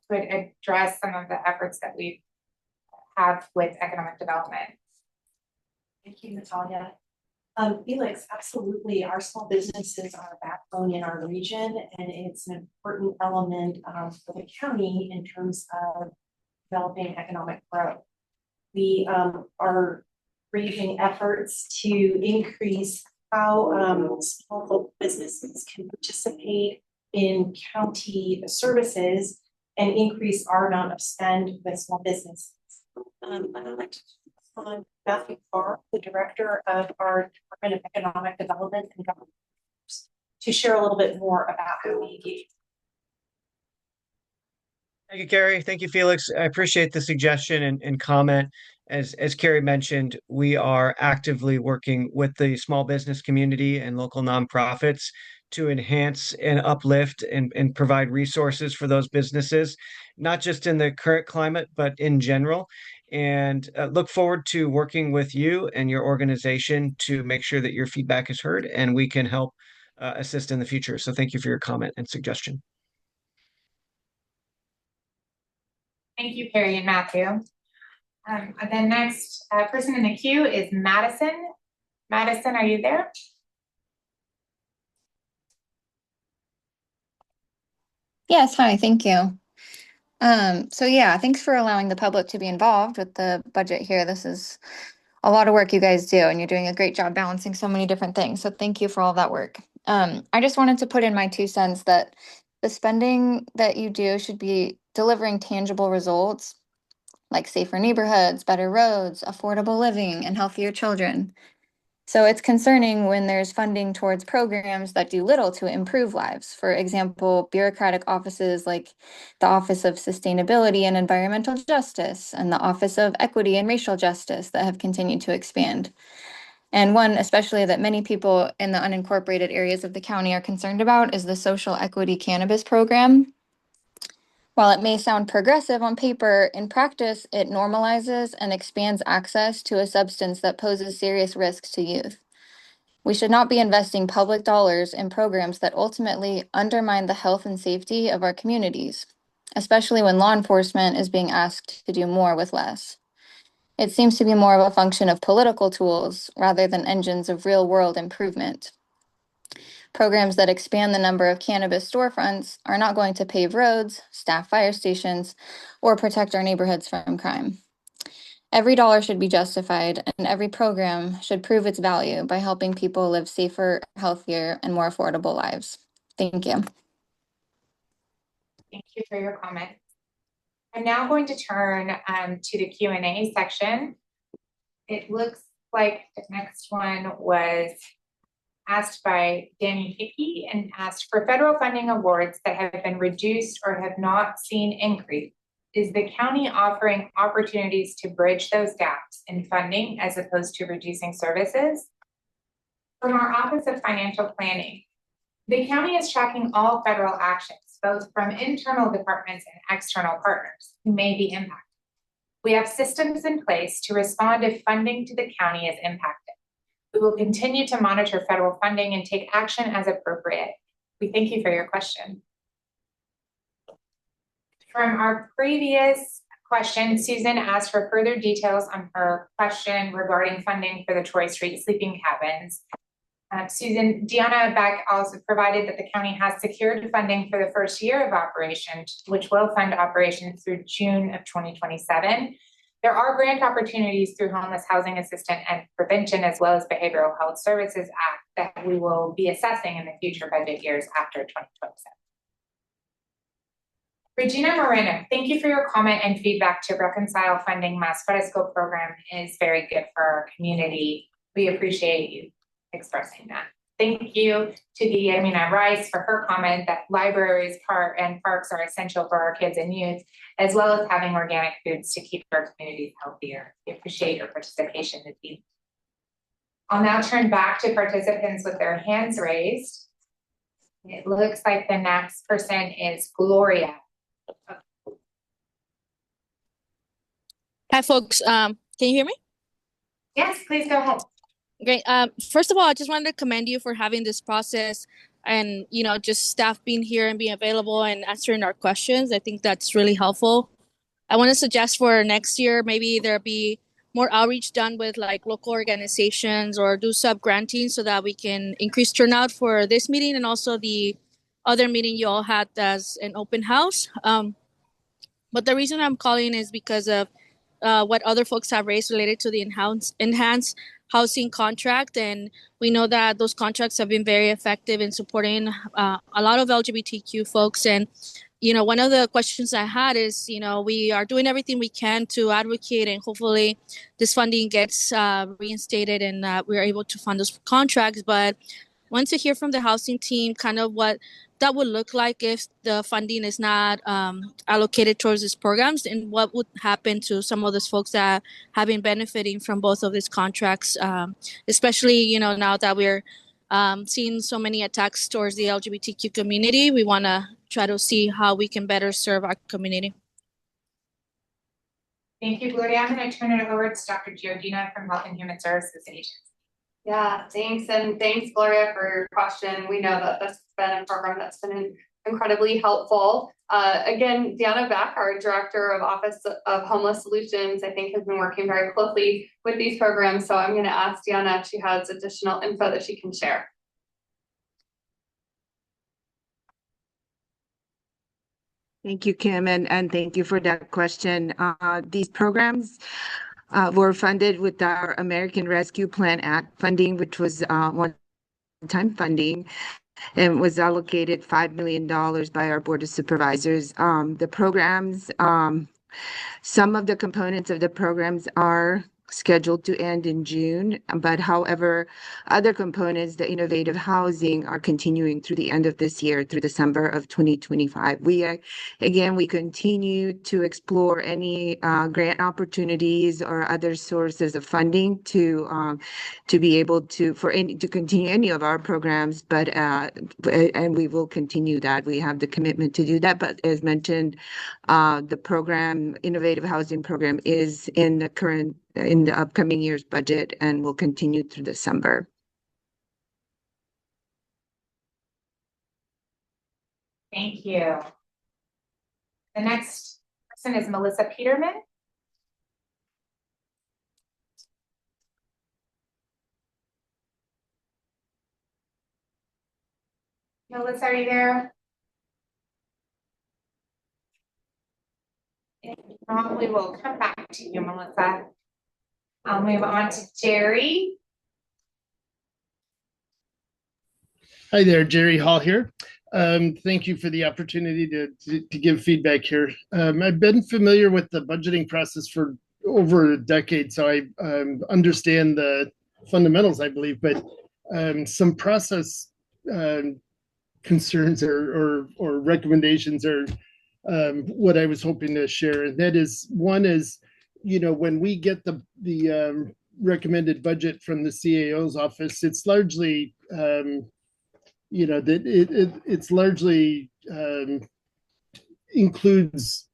could address some of the efforts that we have with economic development. Thank you, Natalia. Felix, absolutely. Our small businesses are a backbone in our region, and it's an important element for the county in terms of developing economic growth. We are raising efforts to increase how small local businesses can participate in county services and increase our amount of spend with small businesses. I'd like to on Matthew Farr, the director of our Department of Economic Development and Government, to share a little bit more about how we engage. Thank you, Carrie. Thank you, Felix. I appreciate the suggestion and comment. As Carrie mentioned, we are actively working with the small business community and local nonprofits to enhance and uplift and provide resources for those businesses, not just in the current climate, but in general. And look forward to working with you and your organization to make sure that your feedback is heard and we can help assist in the future. So thank you for your comment and suggestion. Thank you, Carrie and Matthew. The next person in the queue is Madison. Madison, are you there? Yes, hi, thank you. So yeah, thanks for allowing the public to be involved with the budget here. This is a lot of work you guys do, and you're doing a great job balancing so many different things. So thank you for all that work. I just wanted to put in my 2 cents that the spending that you do should be delivering tangible results like safer neighborhoods, better roads, affordable living, and healthier children. So it's concerning when there's funding towards programs that do little to improve lives. For example, bureaucratic offices like the Office of Sustainability and Environmental Justice and the Office of Equity and Racial Justice that have continued to expand. And one especially that many people in the unincorporated areas of the county are concerned about is the social equity cannabis program. While it may sound progressive on paper, in practice, it normalizes and expands access to a substance that poses serious risks to youth. We should not be investing public dollars in programs that ultimately undermine the health and safety of our communities, especially when law enforcement is being asked to do more with less. It seems to be more of a function of political tools rather than engines of real-world improvement. Programs that expand the number of cannabis storefronts are not going to pave roads, staff fire stations, or protect our neighborhoods from crime. Every dollar should be justified, and every program should prove its value by helping people live safer, healthier, and more affordable lives. Thank you. Thank you for your comments. I'm now going to turn to the Q&A section. It looks like the next one was asked by Danny Hickey and asked, for federal funding awards that have been reduced or have not seen increase, is the county offering opportunities to bridge those gaps in funding as opposed to reducing services? From our Office of Financial Planning, the county is tracking all federal actions, both from internal departments and external partners who may be impacted. We have systems in place to respond if funding to the county is impacted. We will continue to monitor federal funding and take action as appropriate. We thank you for your question. From our previous question, Susan asked for further details on her question regarding funding for the Troy Street sleeping cabins. Susan, Deanna Beck also provided that the county has secured funding for the first year of operation, which will fund operations through June of 2027. There are grant opportunities through Homeless Housing Assistance and Prevention, as well as Behavioral Health Services Act, that we will be assessing in the future budget years after 2027. Regina Moreno, thank you for your comment and feedback to reconcile funding. Mas Fresco program is very good for our community. We appreciate you expressing that. Thank you to Guillermina Rice for her comment that libraries and parks are essential for our kids and youth, as well as having organic foods to keep our communities healthier. We appreciate your participation, Nadine. I'll now turn back to participants with their hands raised. It looks like the next person is Gloria. Hi, folks. Can you hear me? Yes, please go ahead. Great. First of all, I just wanted to commend you for having this process and, just staff being here and being available and answering our questions. I think that's really helpful. I want to suggest for next year, maybe there'll be more outreach done with like local organizations or do sub-granting so that we can increase turnout for this meeting and also the other meeting you all had as an open house. But the reason I'm calling is because of what other folks have raised related to the enhanced housing contract. And we know that those contracts have been very effective in supporting a lot of LGBTQ folks. And, one of the questions I had is, we are doing everything we can to advocate and hopefully this funding gets reinstated and we're able to fund those contracts. But want to hear from the housing team kind of what that would look like if the funding is not allocated towards these programs, and what would happen to some of those folks that have been benefiting from both of these contracts, especially, now that we're seeing so many attacks towards the LGBTQ community. We want to try to see how we can better serve our community. Thank you, Gloria. I'm going to turn it over to Dr. Giordina from Health and Human Services Agency. Yeah, thanks. And thanks, Gloria, for your question. We know that this has been a program that's been incredibly helpful. Again, Deanna Beck, our Director of Office of Homeless Solutions, I think has been working very closely with these programs. So I'm going to ask Deanna if she has additional info that she can share. Thank you, Kim, and thank you for that question. These programs were funded with our American Rescue Plan Act funding, which was one-time funding, and was allocated $5 million by our Board of Supervisors. The programs, some of the components of the programs are scheduled to end in June, but however, other components, the innovative housing, are continuing through the end of this year, through December of 2025. We continue to explore any grant opportunities or other sources of funding to be able to continue any of our programs, and we will continue that. We have the commitment to do that, but as mentioned, the innovative housing program is in the upcoming year's budget and will continue through December. Thank you. The next person is Melissa Peterman. Melissa, are you there? If not, we will come back to you, Melissa. I'll move on to Jerry. Hi there, Jerry Hall here. Thank you for the opportunity to give feedback here. I've been familiar with the budgeting process for over a decade, so I understand the fundamentals, I believe, but some process concerns or recommendations are what I was hoping to share. And that is, one is, when we get the recommended budget from the CAO's office, it's largely, it's largely includes,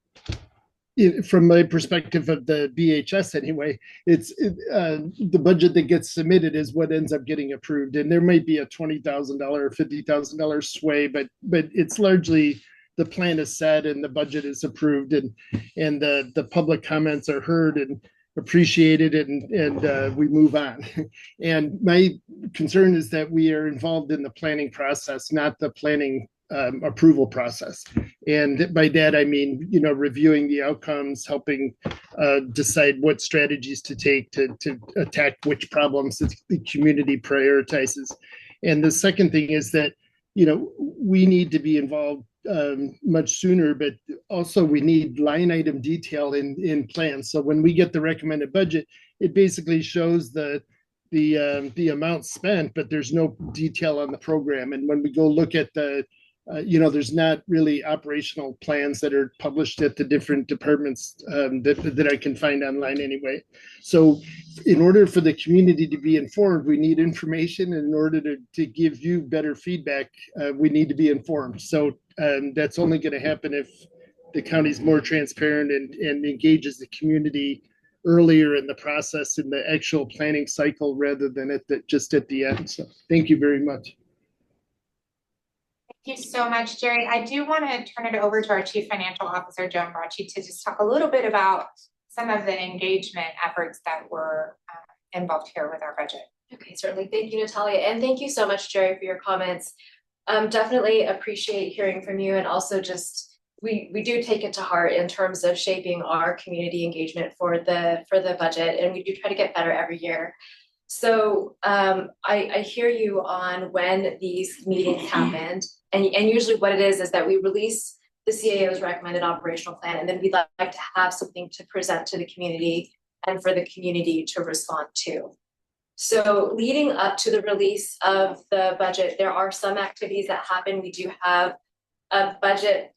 from my perspective of the BHS anyway, the budget that gets submitted is what ends up getting approved. And there might be a $20,000 or $50,000 sway, but it's largely the plan is set and the budget is approved, and the public comments are heard and appreciated, and we move on. And my concern is that we are involved in the planning process, not the planning approval process. And by that, I mean, reviewing the outcomes, helping decide what strategies to take to attack which problems that the community prioritizes. And the second thing is that, we need to be involved much sooner, but also we need line item detail in plans. So when we get the recommended budget, it basically shows the amount spent, but there's no detail on the program. And when we go look at there's not really operational plans that are published at the different departments that I can find online anyway. So in order for the community to be informed, we need information. And in order to give you better feedback, we need to be informed. So that's only going to happen if the county's more transparent and engages the community earlier in the process in the actual planning cycle rather than just at the end. So thank you very much. Thank you so much, Jerry. I do want to turn it over to our Chief Financial Officer, Joan Bracci, to just talk a little bit about some of the engagement efforts that were involved here with our budget. Okay, certainly. Thank you, Natalia. And thank you so much, Jerry, for your comments. Definitely appreciate hearing from you, and also just we do take it to heart in terms of shaping our community engagement for the budget, and we do try to get better every year. So I hear you on when these meetings happened, and usually what it is that we release the CAO's recommended operational plan, and then we'd like to have something to present to the community and for the community to respond to. So leading up to the release of the budget, there are some activities that happen. We do have a budget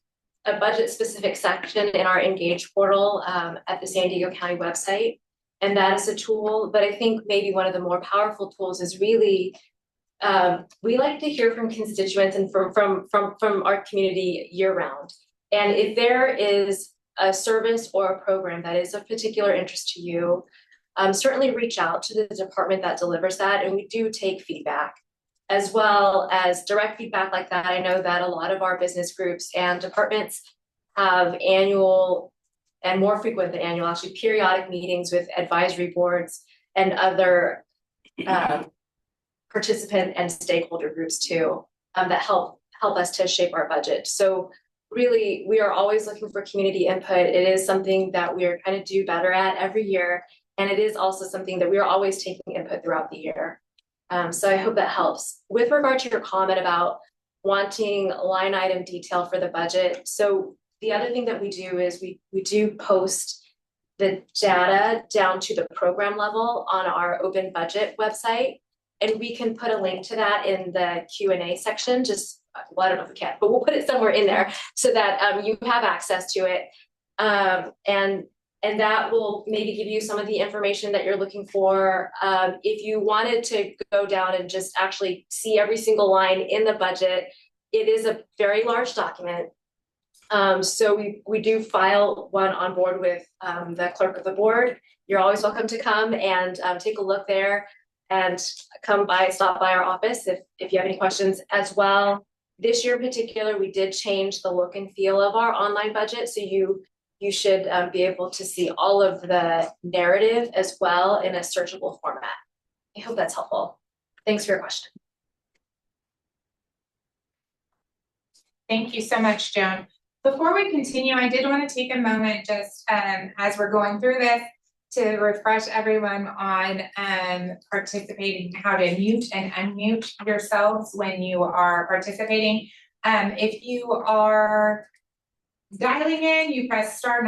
specific section in our Engage portal at the San Diego County website. And that is a tool, but I think maybe one of the more powerful tools is really, we like to hear from constituents and from our community year round. And if there is a service or a program that is of particular interest to you, certainly reach out to the department that delivers that. And we do take feedback as well as direct feedback like that. I know that a lot of our business groups and departments have annual and more frequent than annual, actually periodic meetings with advisory boards and other participant and stakeholder groups too, that help us to shape our budget. So really, we are always looking for community input. It is something that we are trying to do better at every year. And it is also something that we are always taking input throughout the year. So I hope that helps. With regard to your comment about wanting line item detail for the budget, so the other thing that we do is we do post the data down to the program level on our open budget website. And we can put a link to that in the Q&A section, just, well, I don't know if we can, but we'll put it somewhere in there so that you have access to it. And that will maybe give you some of the information that you're looking for. If you wanted to go down and just actually see every single line in the budget, it is a very large document. So we do file one on board with the clerk of the board. You're always welcome to come and take a look there and stop by our office if you have any questions as well. This year in particular, we did change the look and feel of our online budget. So you should be able to see all of the narrative as well in a searchable format. I hope that's helpful. Thanks for your question. Thank you so much, Joan. Before we continue, I did want to take a moment just as we're going through this to refresh everyone on participating, how to mute and unmute yourselves when you are participating. If you are dialing in, you press *9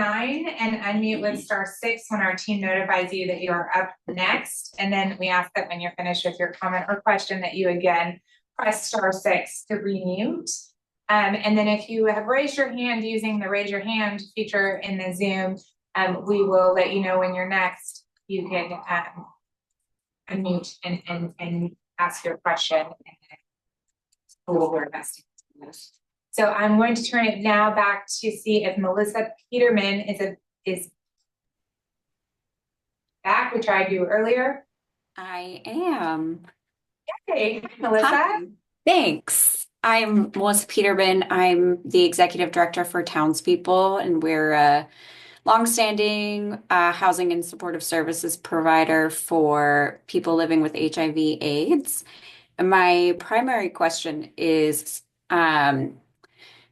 and unmute with *6 when our team notifies you that you are up next. And then we ask that when you're finished with your comment or question that you again press *6 to remute. And then if you have raised your hand using the raise your hand feature in the Zoom, we will let you know when you're next. You can unmute and ask your question. And we'll do our best to do this. So I'm going to turn it now back to see if Melissa Peterman is back, which I do earlier. I am. Okay, Melissa. Hi. Thanks. I'm Melissa Peterman. I'm the executive director for Townspeople, and we're a longstanding housing and supportive services provider for people living with HIV/AIDS. And my primary question is,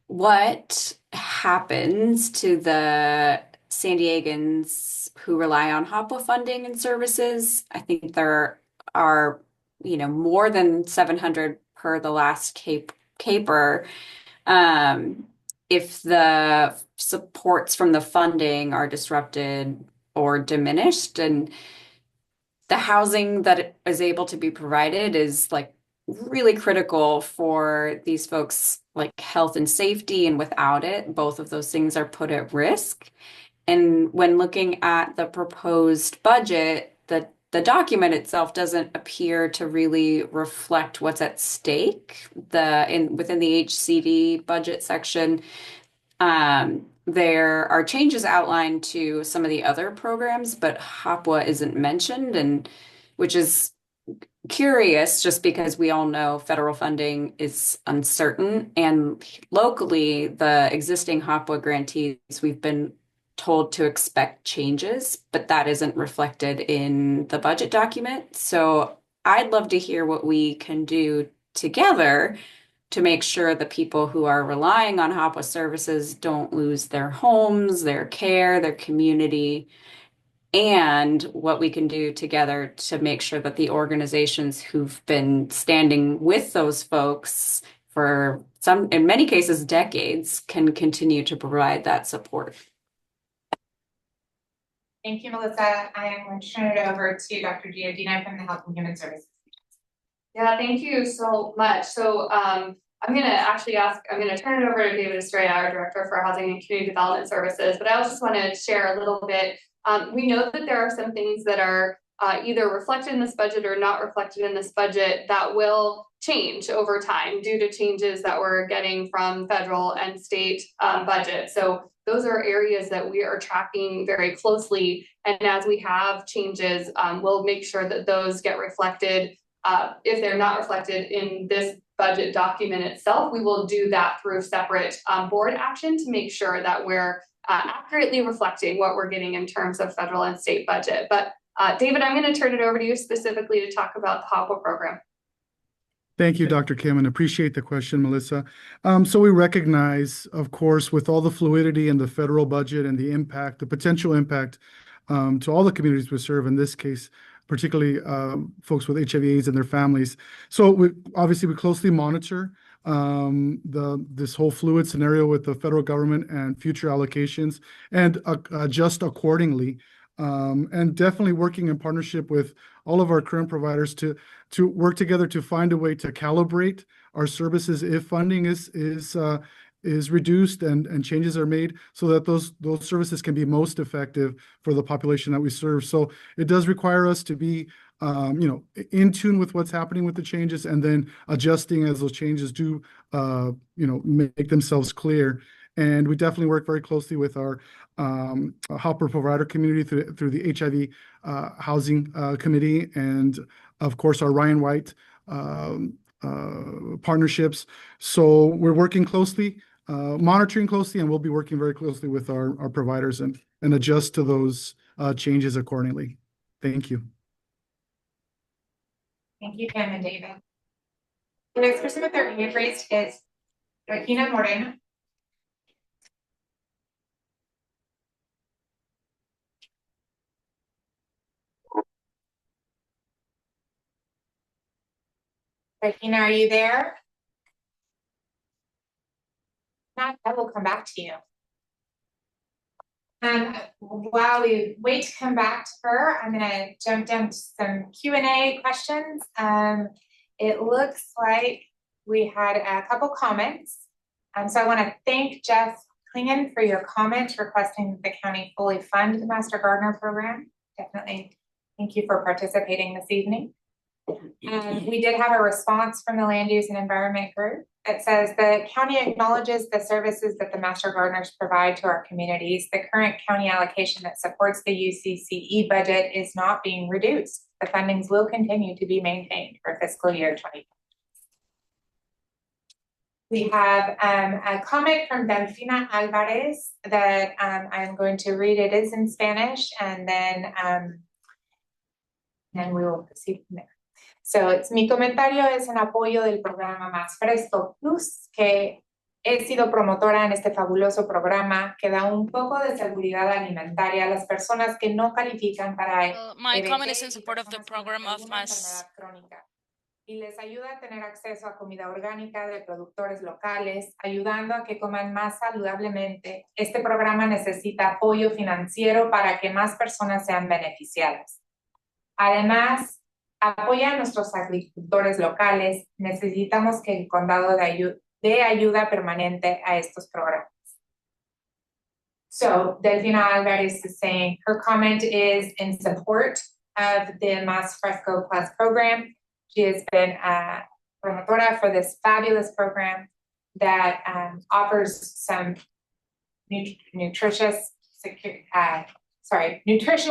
what happens to the San Diegans who rely on HOPWA funding and services? I think there are, more than 700 per the last caper. If the supports from the funding are disrupted or diminished, and the housing that is able to be provided is really critical for these folks, health and safety, and without it, both of those things are put at risk. And when looking at the proposed budget, the document itself doesn't appear to really reflect what's at stake. Within the HCD budget section, there are changes outlined to some of the other programs, but HOPWA isn't mentioned, and which is curious just because we all know federal funding is uncertain, and locally the existing HOPWA grantees, we've been told to expect changes, but that isn't reflected in the budget document. So I'd love to hear what we can do together to make sure the people who are relying on HOPWA services don't lose their homes, their care, their community, and what we can do together to make sure that the organizations who've been standing with those folks for in many cases, decades, can continue to provide that support. Thank you, Melissa. I am going to turn it over to Dr. Giordina from the Health and Human Services. Yeah, thank you so much. So I'm going to turn it over to David Estrella, our Director for Housing and Community Development Services, but I also just want to share a little bit. We know that there are some things that are either reflected in this budget or not reflected in this budget that will change over time due to changes that we're getting from federal and state budget. So those are areas that we are tracking very closely. And as we have changes, we'll make sure that those get reflected. If they're not reflected in this budget document itself, we will do that through separate board action to make sure that we're accurately reflecting what we're getting in terms of federal and state budget. But David, I'm going to turn it over to you specifically to talk about the HOPWA program. Thank you, Dr. Kim, and appreciate the question, Melissa. So we recognize, of course, with all the fluidity in the federal budget and the potential impact to all the communities we serve, in this case, particularly folks with HIV/AIDS and their families. So we closely monitor this whole fluid scenario with the federal government and future allocations, and adjust accordingly and definitely working in partnership with all of our current providers to work together to find a way to calibrate our services if funding is reduced and changes are made, so that those services can be most effective for the population that we serve. So it does require us to be in tune with what's happening with the changes, and then adjusting as those changes do make themselves clear. And we definitely work very closely with our Hopper provider community through the HIV housing committee, and of course our Ryan White partnerships. So we're working closely, monitoring closely, and we'll be working very closely with our providers and adjust to those changes accordingly. Thank you. Thank you, Pam and David. The next person with their hand raised is Regina Moreno. Regina, are you there? Not, I will come back to you. While we wait to come back to her, I'm going to jump down to some Q&A questions. It looks like we had a couple comments. So I want to thank Jeff Klingen for your comment requesting the county fully fund the Master Gardener program. Definitely thank you for participating this evening. And we did have a response from the Land Use and Environment Group that says the county acknowledges the services that the Master Gardeners provide to our communities. The current county allocation that supports the UCCE budget is not being reduced. The fundings will continue to be maintained for fiscal year 2020. We have a comment from Delfina Alvarez that I'm going to read. It is in Spanish, and then we will proceed from there. So mi comentario es en apoyo del programa Más Fresco Plus, que he sido promotora en este fabuloso programa que da un poco de seguridad alimentaria a las personas que no califican para my comment is in support of the program of Más. Y les ayuda a tener acceso a comida orgánica de productores locales, ayudando a que coman más saludablemente. Este programa necesita apoyo financiero para que más personas sean beneficiadas. Además, apoya a nuestros agricultores locales. Necesitamos que el condado dé ayuda permanente a estos programas. So, Delfina Alvarez is saying her comment is in support of the Más Fresco Plus program. She has been a promotora for this fabulous program that offers some nutritional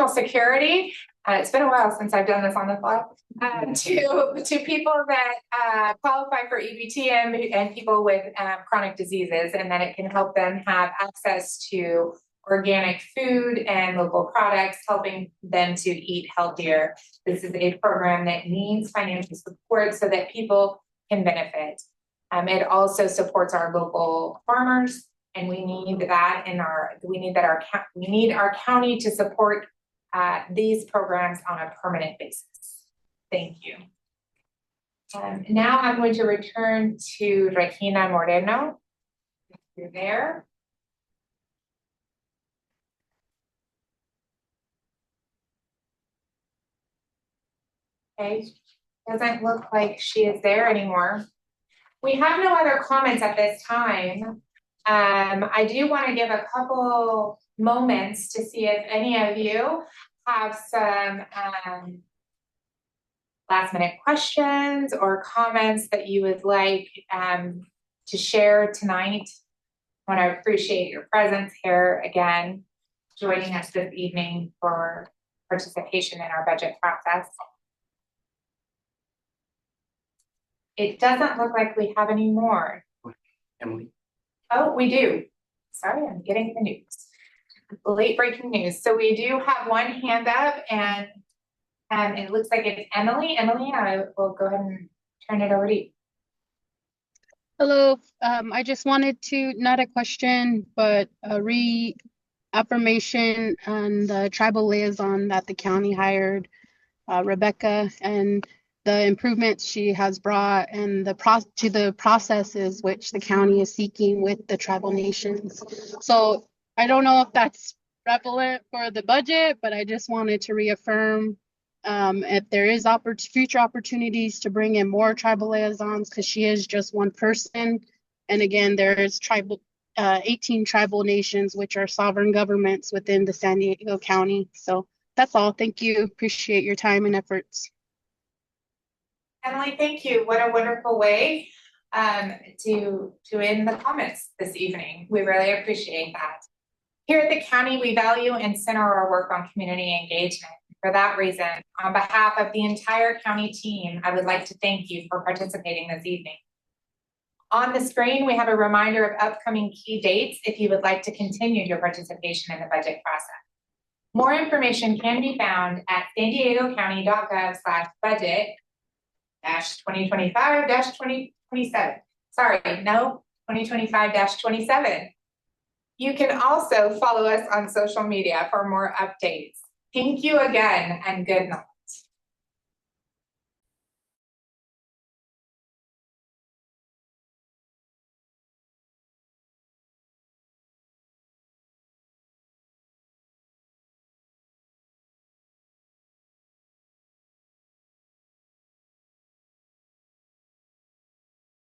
security. It's been a while since I've done this on the fly. To people that qualify for EBT and people with chronic diseases, and that it can help them have access to organic food and local products, helping them to eat healthier. This is a program that needs financial support so that people can benefit. It also supports our local farmers, and we need that we need our county to support these programs on a permanent basis. Thank you. Now I'm going to return to Regina Moreno. If you're there. Okay, doesn't look like she is there anymore. We have no other comments at this time. I do want to give a couple moments to see if any of you have some last minute questions or comments that you would like to share tonight. I want to appreciate your presence here again, joining us this evening for participation in our budget process. It doesn't look like we have any more. Emily. Oh, we do. Sorry, I'm getting the news. Late breaking news. So we do have one hand up, and it looks like it's Emily. Emily, I will go ahead and turn it over to you. Hello. I just wanted to, not a question, but a reaffirmation on the tribal liaison that the county hired, Rebecca, and the improvements she has brought, and the processes which the county is seeking with the tribal nations. So I don't know if that's prevalent for the budget, but I just wanted to reaffirm if there is future opportunities to bring in more tribal liaisons, because she is just one person. And again, there is 18 tribal nations, which are sovereign governments within the San Diego County. So that's all. Thank you. Appreciate your time and efforts. Emily, thank you. What a wonderful way to end the comments this evening. We really appreciate that. Here at the county, we value and center our work on community engagement. For that reason, on behalf of the entire county team, I would like to thank you for participating this evening. On the screen, we have a reminder of upcoming key dates if you would like to continue your participation in the budget process. More information can be found at san-diego-county.gov/budget-2025-2027. Sorry, no, 2025-27. You can also follow us on social media for more updates. Thank you again and good night.